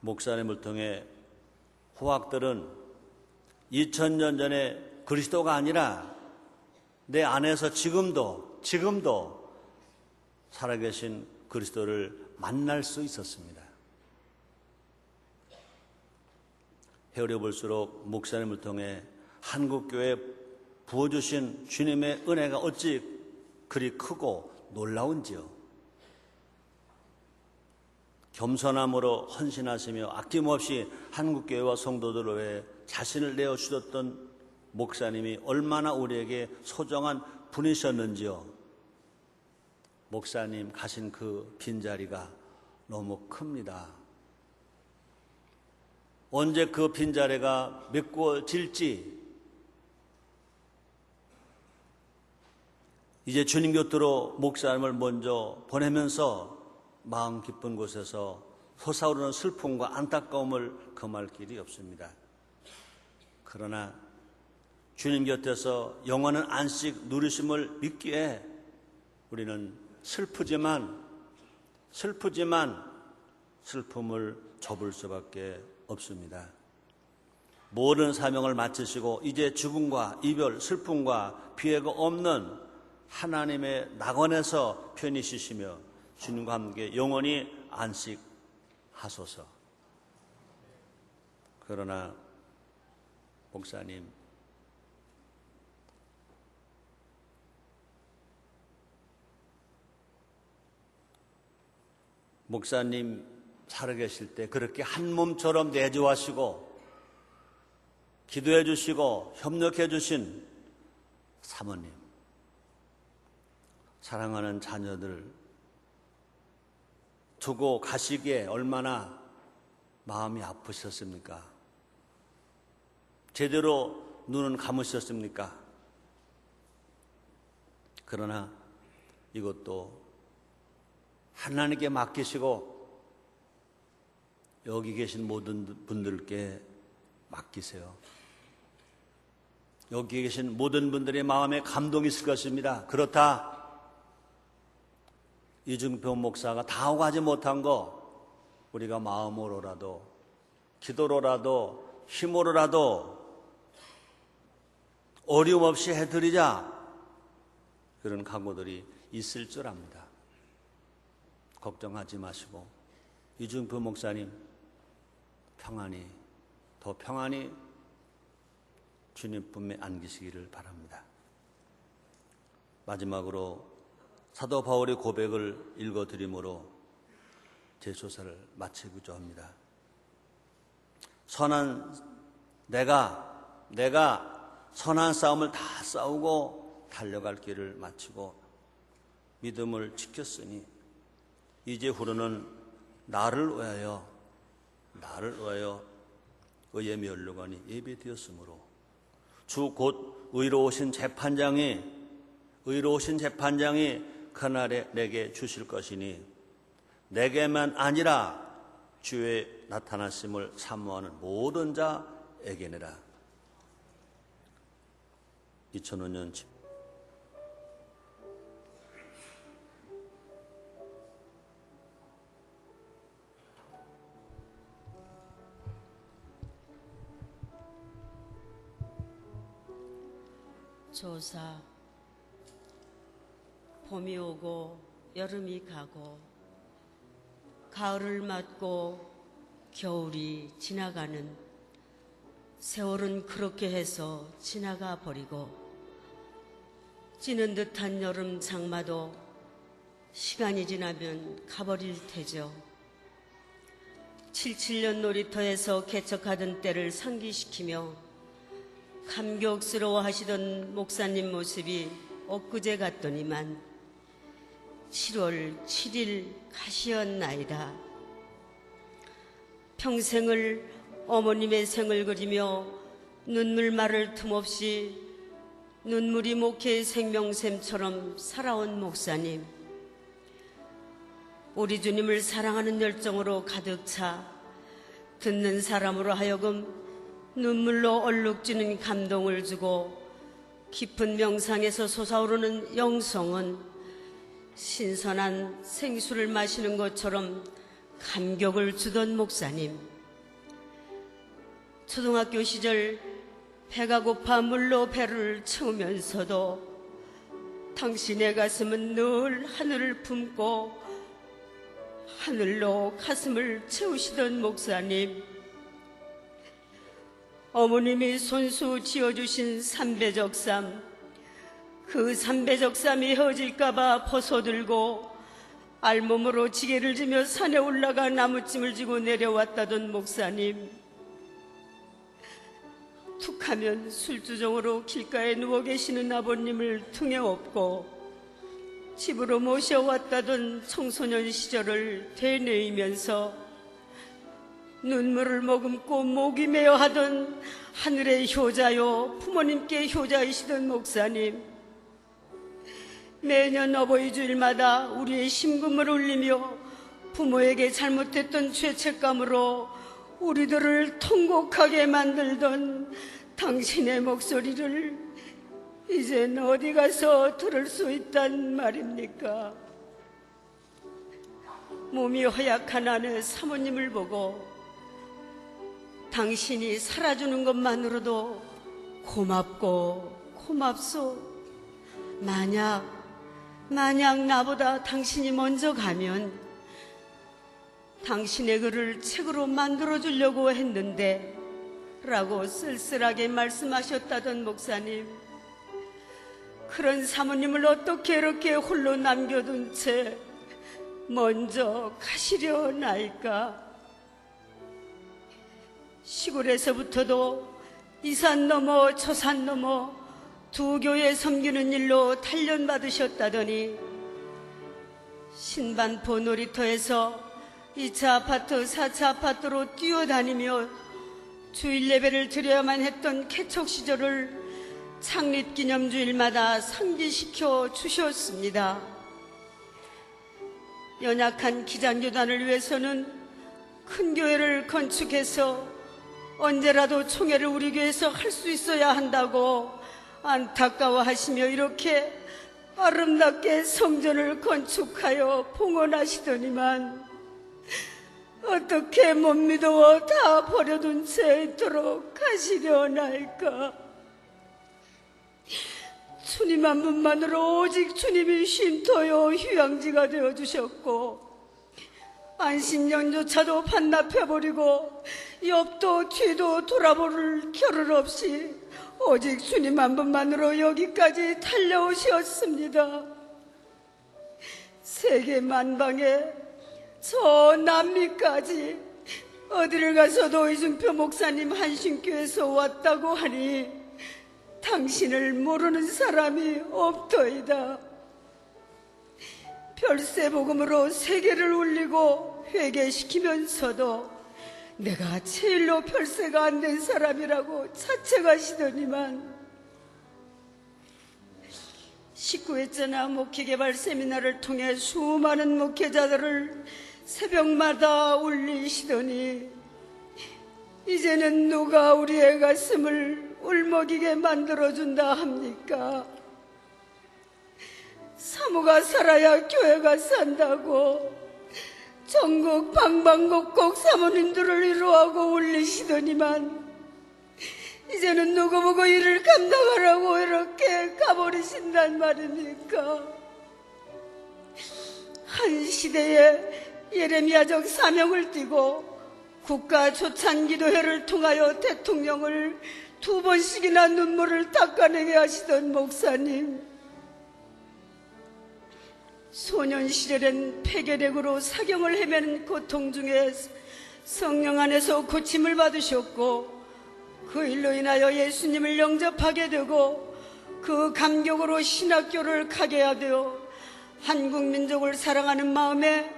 Speaker 7: 목사님을 통해 후학들은 2000년 전에 그리스도가 아니라 내 안에서 지금도 살아계신 그리스도를 만날 수 있었습니다. 회오려 볼수록 목사님을 통해 한국교회에 부어주신 주님의 은혜가 어찌 그리 크고 놀라운지요. 겸손함으로 헌신하시며 아낌없이 한국교회와 성도들을 위해 자신을 내어주셨던 목사님이 얼마나 우리에게 소중한 분이셨는지요. 목사님 가신 그 빈자리가 너무 큽니다. 언제 그 빈자리가 메꿔질지 이제 주님 곁으로 목사님을 먼저 보내면서 마음 깊은 곳에서 솟아오르는 슬픔과 안타까움을 금할 길이 없습니다. 그러나 주님 곁에서 영원한 안식 누리심을 믿기에 우리는 슬프지만 슬픔을 접을 수밖에 없습니다. 모든 사명을 마치시고 이제 죽음과 이별, 슬픔과 피해가 없는 하나님의 낙원에서 편히 쉬시며 주님과 함께 영원히 안식하소서. 그러나 목사님, 살아계실 때 그렇게 한 몸처럼 내조하시고 기도해 주시고 협력해 주신 사모님, 사랑하는 자녀들 두고 가시기에 얼마나 마음이 아프셨습니까? 제대로 눈은 감으셨습니까? 그러나 이것도 하나님께 맡기시고 여기 계신 모든 분들께 맡기세요. 여기 계신 모든 분들의 마음에 감동이 있을 것입니다. 그렇다. 이중표 목사가 다 하고 하지 못한 거 우리가 마음으로라도 기도로라도 힘으로라도 어려움 없이 해드리자, 그런 각오들이 있을 줄 압니다. 걱정하지 마시고 이중표 목사님 평안히, 더 평안히 주님 품에 안기시기를 바랍니다. 마지막으로 사도 바울의 고백을 읽어드림으로 제 조사를 마치고자 합니다. 내가 선한 싸움을 다 싸우고 달려갈 길을 마치고 믿음을 지켰으니 이제 후로는 나를 위하여 의의 면류관이 예배되었으므로 주 곧 의로우신 재판장이 그날에 내게 주실 것이니 내게만 아니라 주의 나타나심을 사모하는 모든 자에게니라. 2005년
Speaker 8: 조사. 봄이 오고 여름이 가고 가을을 맞고 겨울이 지나가는 세월은 그렇게 해서 지나가 버리고 찌는 듯한 여름 장마도 시간이 지나면 가버릴 테죠. 77년 놀이터에서 개척하던 때를 상기시키며 감격스러워 하시던 목사님 모습이 엊그제 같더니만 7월 7일 가시었나이다. 평생을 어머님의 생을 그리며 눈물 마를 틈 없이 눈물이 목회의 생명샘처럼 살아온 목사님, 우리 주님을 사랑하는 열정으로 가득 차 듣는 사람으로 하여금 눈물로 얼룩지는 감동을 주고 깊은 명상에서 솟아오르는 영성은 신선한 생수를 마시는 것처럼 감격을 주던 목사님, 초등학교 시절 배가 고파 물로 배를 채우면서도 당신의 가슴은 늘 하늘을 품고 하늘로 가슴을 채우시던 목사님, 어머님이 손수 지어주신 삼배적삼, 그 삼배적삼이 헤어질까봐 벗어들고 알몸으로 지게를 지며 산에 올라가 나무찜을 지고 내려왔다던 목사님, 툭하면 술주정으로 길가에 누워 계시는 아버님을 등에 업고 집으로 모셔왔다던 청소년 시절을 되뇌이면서 눈물을 머금고 목이 메어 하던 하늘의 효자요 부모님께 효자이시던 목사님, 매년 어버이 주일마다 우리의 심금을 울리며 부모에게 잘못했던 죄책감으로 우리들을 통곡하게 만들던 당신의 목소리를 이젠 어디 가서 들을 수 있단 말입니까? 몸이 허약한 아내 사모님을 보고 당신이 살아주는 것만으로도 고맙소. 만약 나보다 당신이 먼저 가면 당신의 글을 책으로 만들어주려고 했는데 라고 쓸쓸하게 말씀하셨다던 목사님, 그런 사모님을 어떻게 이렇게 홀로 남겨둔 채 먼저 가시려나이까? 시골에서부터도 이 산 넘어 저 산 넘어 두 교회 섬기는 일로 단련받으셨다더니 신반포 놀이터에서 2차 아파트, 4차 아파트로 뛰어다니며 주일 예배를 드려야만 했던 개척 시절을 창립기념주일마다 상기시켜 주셨습니다. 연약한 기장교단을 위해서는 큰 교회를 건축해서 언제라도 총회를 우리 교회에서 할 수 있어야 한다고 안타까워하시며 이렇게 아름답게 성전을 건축하여 봉헌하시더니만 어떻게 못 믿어 다 버려둔 채 있도록 하시려나이까. 주님 한 분만으로 오직 주님이 쉼터요 휴양지가 되어주셨고 안식년조차도 반납해버리고 옆도 뒤도 돌아볼 겨를 없이 오직 주님 한 분만으로 여기까지 달려오셨습니다. 세계 만방에 저 남미까지 어디를 가서도 이중표 목사님 한신교에서 왔다고 하니 당신을 모르는 사람이 없더이다. 별세복음으로 세계를 울리고 회개시키면서도 내가 제일로 별세가 안 된 사람이라고 자책하시더니만 19회째나 목회개발 세미나를 통해 수많은 목회자들을 새벽마다 울리시더니 이제는 누가 우리의 가슴을 울먹이게 만들어준다 합니까? 사모가 살아야 교회가 산다고 전국 방방곡곡 사모님들을 위로하고 울리시더니만 이제는 누구 보고 일을 감당하라고 이렇게 가버리신단 말입니까? 한 시대에 예레미야적 사명을 띠고 국가 조찬기도회를 통하여 대통령을 2번씩이나 눈물을 닦아내게 하시던 목사님, 소년 시절엔 폐결핵으로 사경을 헤매는 고통 중에 성령 안에서 고침을 받으셨고 그 일로 인하여 예수님을 영접하게 되고 그 감격으로 신학교를 가게 하되어 한국 민족을 사랑하는 마음에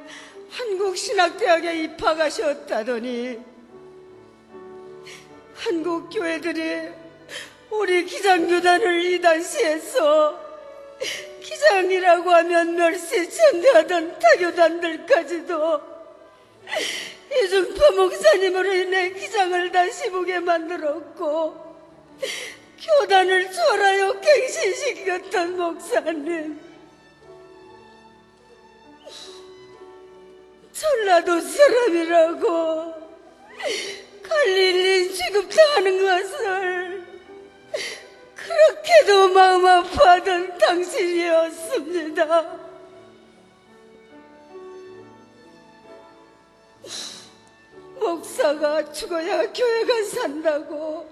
Speaker 8: 한국신학대학에 입학하셨다더니 한국 교회들이 우리 기장교단을 이단시해서 기장이라고 하면 멸시천대하던 타교단들까지도 이준표 목사님으로 인해 기장을 다시 보게 만들었고 교단을 졸하여 갱신시켰던 목사님, 전라도 사람이라고 갈릴리 취급당하는 것을 그렇게도 마음 아파하던 당신이었습니다. 목사가 죽어야 교회가 산다고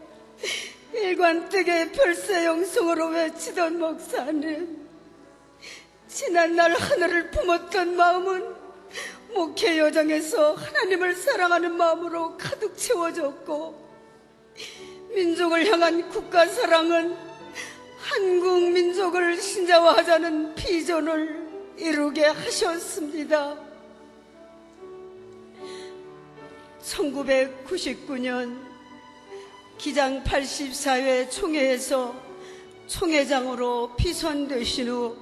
Speaker 8: 일관되게 별세용성으로 외치던 목사님, 지난날 하늘을 품었던 마음은 목회 여정에서 하나님을 사랑하는 마음으로 가득 채워졌고 민족을 향한 국가 사랑은 한국 민족을 신자화하자는 비전을 이루게 하셨습니다. 1999년 기장 84회 총회에서 총회장으로 피선되신 후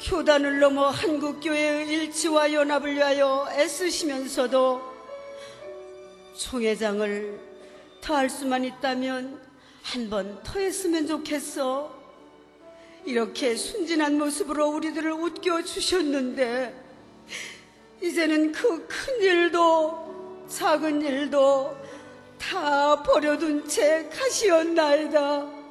Speaker 8: 교단을 넘어 한국교회의 일치와 연합을 위하여 애쓰시면서도 총회장을 더 할 수만 있다면 한 번 더 했으면 좋겠어, 이렇게 순진한 모습으로 우리들을 웃겨주셨는데 이제는 그 큰 일도 작은 일도 다 버려둔 채 가시었나이다.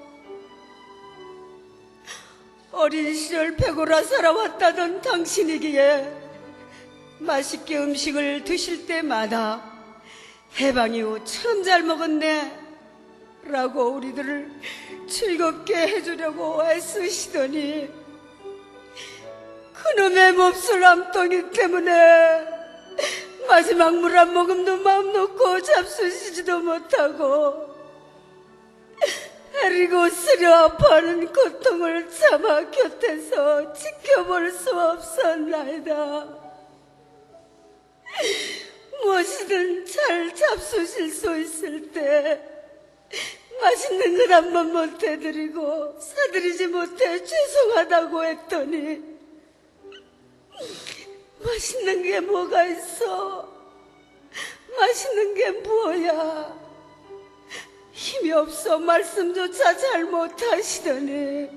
Speaker 8: 어린 시절 배고라 살아왔다던 당신이기에 맛있게 음식을 드실 때마다 해방 이후 참 잘 먹었네 라고 우리들을 즐겁게 해주려고 애쓰시더니 그놈의 몹쓸 암덩이 때문에 마지막 물 한 모금도 마음 놓고 잡수시지도 못하고 애리고 쓰려 아파하는 고통을 참아 곁에서 지켜볼 수 없었나이다. 무엇이든 잘 잡수실 수 있을 때 맛있는 것 한 번 못 해드리고 사드리지 못해 죄송하다고 했더니 맛있는 게 뭐가 있어? 맛있는 게 뭐야? 힘이 없어 말씀조차 잘 못하시더니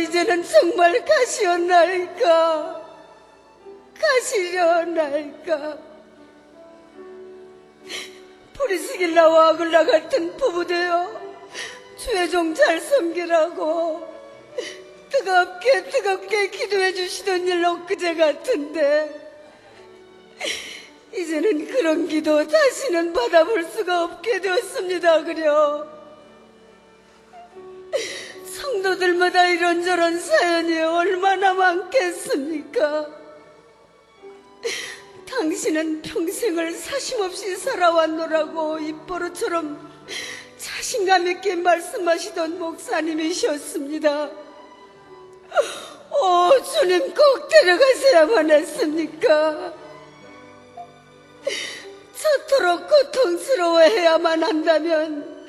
Speaker 8: 이제는 정말 가시었나이까? 가시려나이까? 브리스길라와 아글라 같은 부부되어 주의 종 잘 섬기라고 뜨겁게 기도해 주시던 일 엊그제 같은데 이제는 그런 기도 다시는 받아볼 수가 없게 되었습니다. 그려 성도들마다 이런저런 사연이 얼마나 많겠습니까? 당신은 평생을 사심없이 살아왔노라고 입버릇처럼 자신감 있게 말씀하시던 목사님이셨습니다. 주님 꼭 데려가셔야만 했습니까? 저토록 고통스러워해야만 한다면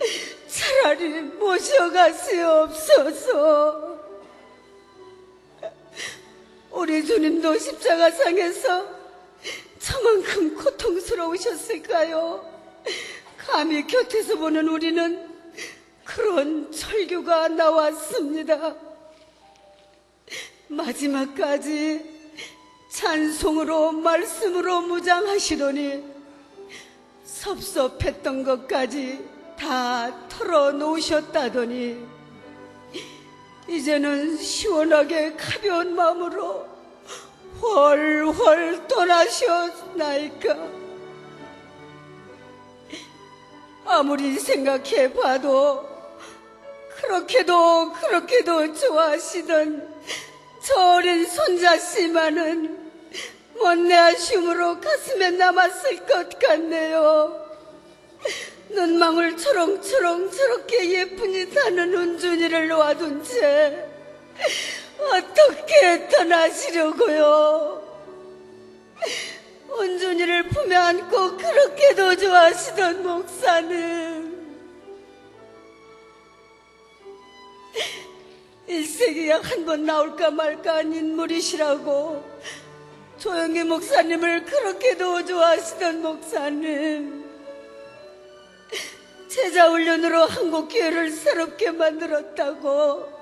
Speaker 8: 차라리 모셔가시옵소서. 우리 주님도 십자가상에서 저만큼 고통스러우셨을까요? 감히 곁에서 보는 우리는 그런 설교가 나왔습니다. 마지막까지 찬송으로 말씀으로 무장하시더니 섭섭했던 것까지 다 털어놓으셨다더니 이제는 시원하게 가벼운 마음으로 훨훨 떠나셨나이까? 아무리 생각해봐도 그렇게도 좋아하시던 저 어린 손자씨만은 못내 아쉬움으로 가슴에 남았을 것 같네요. 눈망울 초롱초롱 저렇게 예쁜이 타는 은준이를 놓아둔 채 어떻게 떠나시려고요? 은준이를 품에 안고 그렇게도 좋아하시던 목사는 일세기에 한 번 나올까 말까 한 인물이시라고 조영기 목사님을 그렇게도 좋아하시던 목사님, 제자훈련으로 한국교회를 새롭게 만들었다고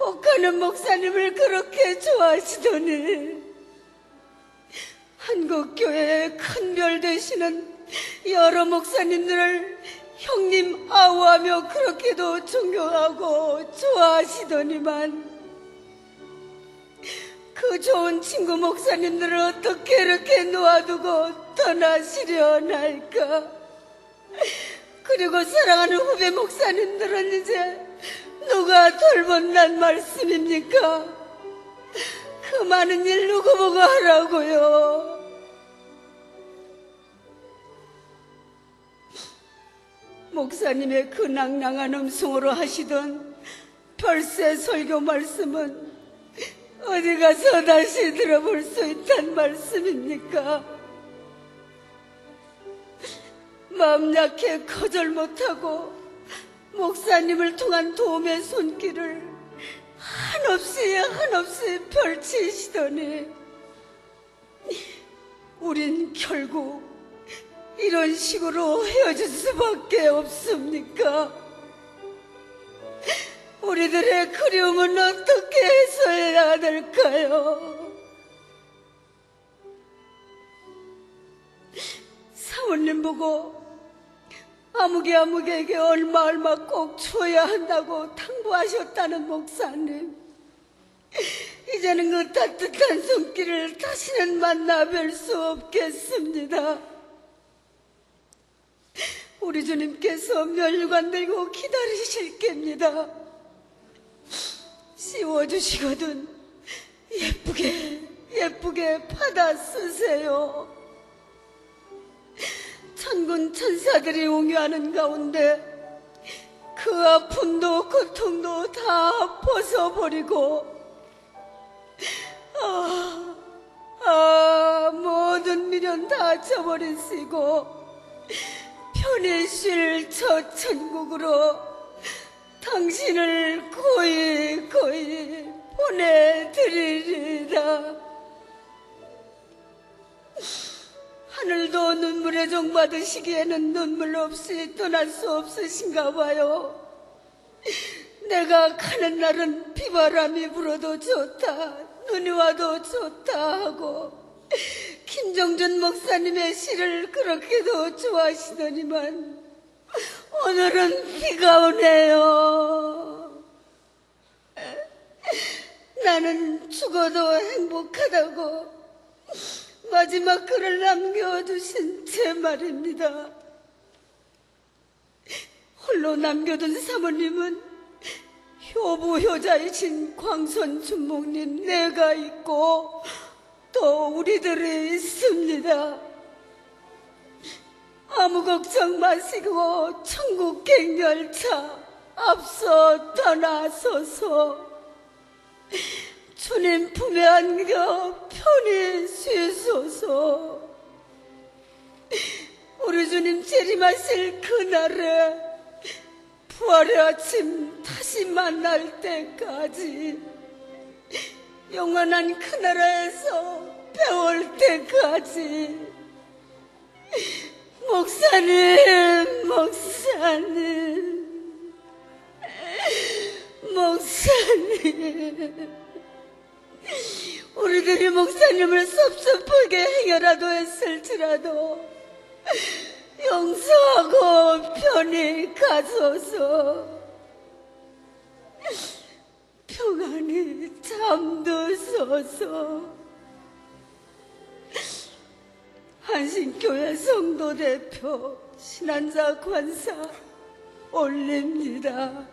Speaker 8: 옥하는 목사님을 그렇게 좋아하시더니 한국교회의 큰 별 되시는 여러 목사님들을 형님 아우하며 그렇게도 존경하고 좋아하시더니만 그 좋은 친구 목사님들을 어떻게 이렇게 놓아두고 떠나시려나이까? 그리고 사랑하는 후배 목사님들은 이제 누가 돌본단 말씀입니까? 그 많은 일 누구 보고 하라고요? 목사님의 그 낭낭한 음성으로 하시던 별세 설교 말씀은 어디 가서 다시 들어볼 수 있단 말씀입니까? 마음 약해 거절 못하고 목사님을 통한 도움의 손길을 한없이 펼치시더니 우린 결국 이런 식으로 헤어질 수밖에 없습니까? 우리들의 그리움은 어떻게 해소해야 될까요? 사모님 보고 아무개에게 얼마 꼭 줘야 한다고 당부하셨다는 목사님, 이제는 그 따뜻한 손길을 다시는 만나 뵐 수 없겠습니다. 우리 주님께서 면류관 들고 기다리실 겁니다. 씌워주시거든 예쁘게 받아 쓰세요. 천군 천사들이 옹유하는 가운데 그 아픔도 고통도 다 벗어버리고 모든 미련 다 저버리시고 편히 쉴 저 천국으로 당신을 고이 보내드리리라. 오늘도 눈물의 종 받으시기에는 눈물 없이 떠날 수 없으신가 봐요. 내가 가는 날은 비바람이 불어도 좋다, 눈이 와도 좋다 하고 김정준 목사님의 시를 그렇게도 좋아하시더니만 오늘은 비가 오네요. 나는 죽어도 행복하다고 마지막 글을 남겨두신 제 말입니다. 홀로 남겨둔 사모님은 효부 효자이신 광선 준목님 내가 있고 또 우리들이 있습니다. 아무 걱정 마시고 천국 객열차 앞서 떠나소서. 주님 품에 안겨 편히 쉬소서. 우리 주님 재림하실 그날에 부활의 아침 다시 만날 때까지, 영원한 그 나라에서 배울 때까지 목사님, 우리들이 목사님을 섭섭하게 행여라도 했을지라도 용서하고 편히 가소서. 평안히 잠드소서. 한신교회 성도 대표 신한자 관사 올립니다.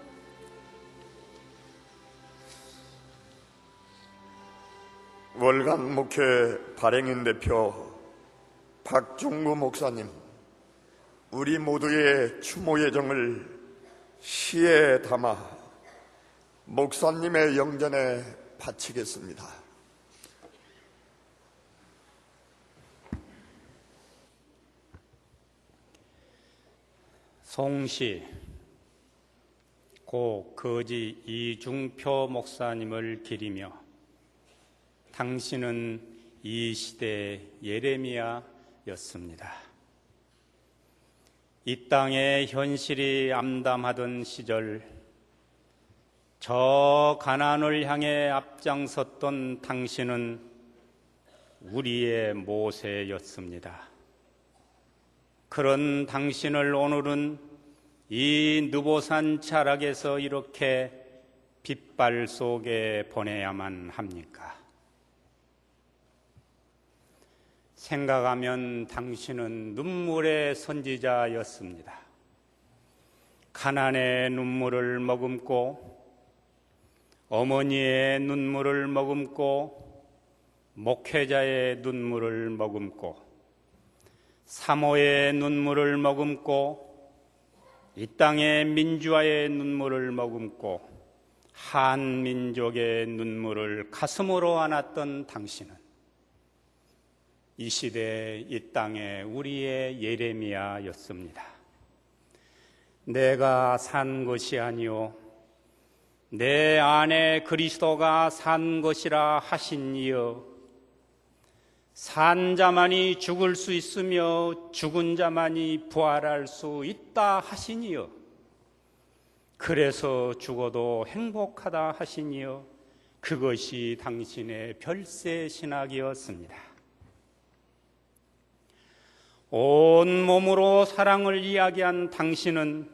Speaker 1: 월간 목회 발행인 대표 박종구 목사님, 우리 모두의 추모 예정을 시에 담아 목사님의 영전에 바치겠습니다.
Speaker 9: 송시 고 거지 이중표 목사님을 기리며 당신은 이 시대의 예레미야였습니다. 이 땅의 현실이 암담하던 시절 저 가나안을 향해 앞장섰던 당신은 우리의 모세였습니다. 그런 당신을 오늘은 이 느보산 자락에서 이렇게 빛발 속에 보내야만 합니까? 생각하면 당신은 눈물의 선지자였습니다. 가난의 눈물을 머금고 어머니의 눈물을 머금고 목회자의 눈물을 머금고 사모의 눈물을 머금고 이 땅의 민주화의 눈물을 머금고 한민족의 눈물을 가슴으로 안았던 당신은 이 시대 이 땅에 우리의 예레미야였습니다. 내가 산 것이 아니요 내 안에 그리스도가 산 것이라 하시니여 산 자만이 죽을 수 있으며 죽은 자만이 부활할 수 있다 하시니여 그래서 죽어도 행복하다 하시니여 그것이 당신의 별세 신학이었습니다. 온 몸으로 사랑을 이야기한 당신은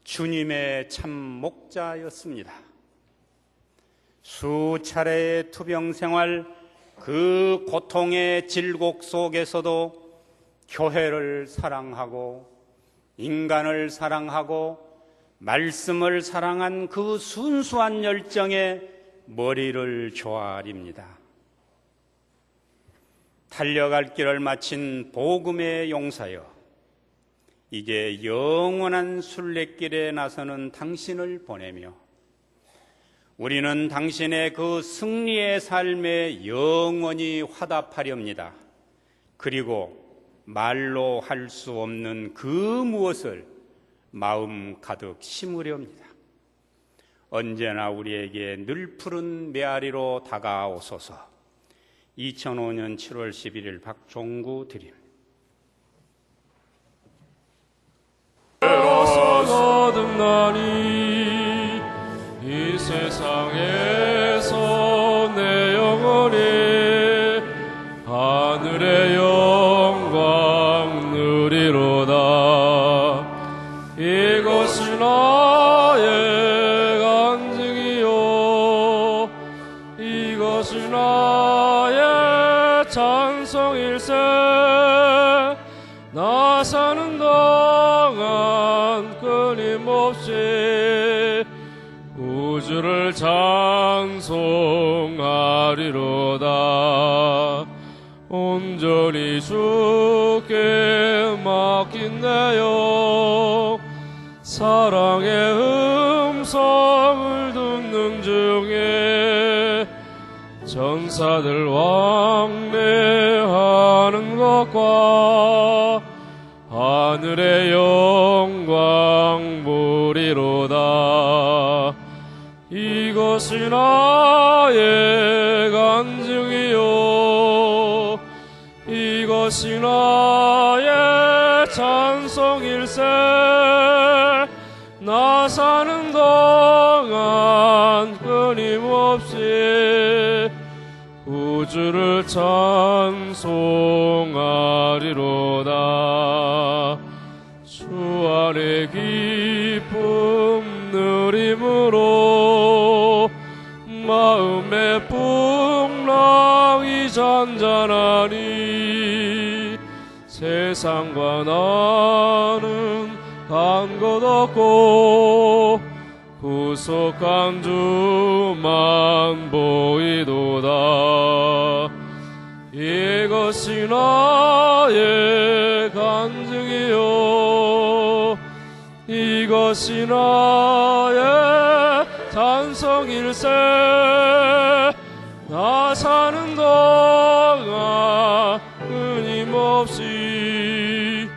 Speaker 9: 주님의 참 목자였습니다. 수차례의 투병 생활 그 고통의 질곡 속에서도 교회를 사랑하고 인간을 사랑하고 말씀을 사랑한 그 순수한 열정에 머리를 조아립니다. 달려갈 길을 마친 복음의 용사여, 이제 영원한 순례길에 나서는 당신을 보내며 우리는 당신의 그 승리의 삶에 영원히 화답하렵니다. 그리고 말로 할 수 없는 그 무엇을 마음 가득 심으렵니다. 언제나 우리에게 늘 푸른 메아리로 다가오소서. 2005년 7월 11일 박종구 드림.
Speaker 2: 이것이 나의 간증이요 이것이 나의 찬송일세 나 사는 동안 끊임없이 우주를 찬송하리로다 온전히 주께 맡긴 내 영 사랑의 음성을 듣는 중에 전사들 왕래하는 것과 하늘의 영광 보리로다 이것이 나의 간증이요 이것이 나의 찬송일세 나 사는 동안 끊임없이 우주를 찬송하리로다 주 안에 기쁨 누림으로 마음의 풍랑이 잔잔하니 세상과 나는 간 것 없고 구속한 주만 보이도다 이것이 나의 간증이요 이것이 나의 찬송일세 나 사는 동안 끊임없이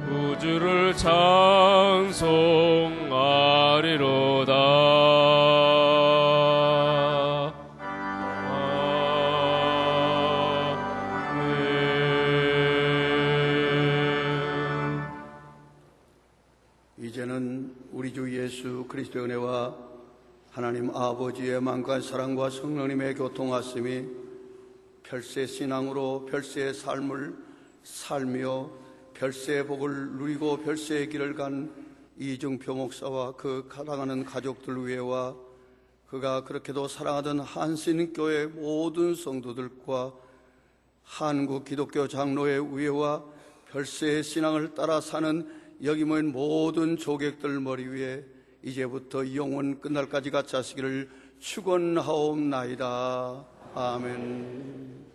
Speaker 2: 우주를 찬송하리로다
Speaker 10: 이제는 우리 주 예수 그리스도의 은혜와 하나님 아버지의 만관 사랑과 성령님의 교통하심이 별세 신앙으로 별세의 삶을 살며 별세의 복을 누리고 별세의 길을 간 이중표 목사와 그 사랑하는 가족들 위에와 그가 그렇게도 사랑하던 한신교회 모든 성도들과 한국 기독교 장로회 위에와 별세의 신앙을 따라 사는 여기 모인 모든 조객들 머리 위에 이제부터 영원 끝날까지 같이 하시기를 축원하옵나이다. 아멘.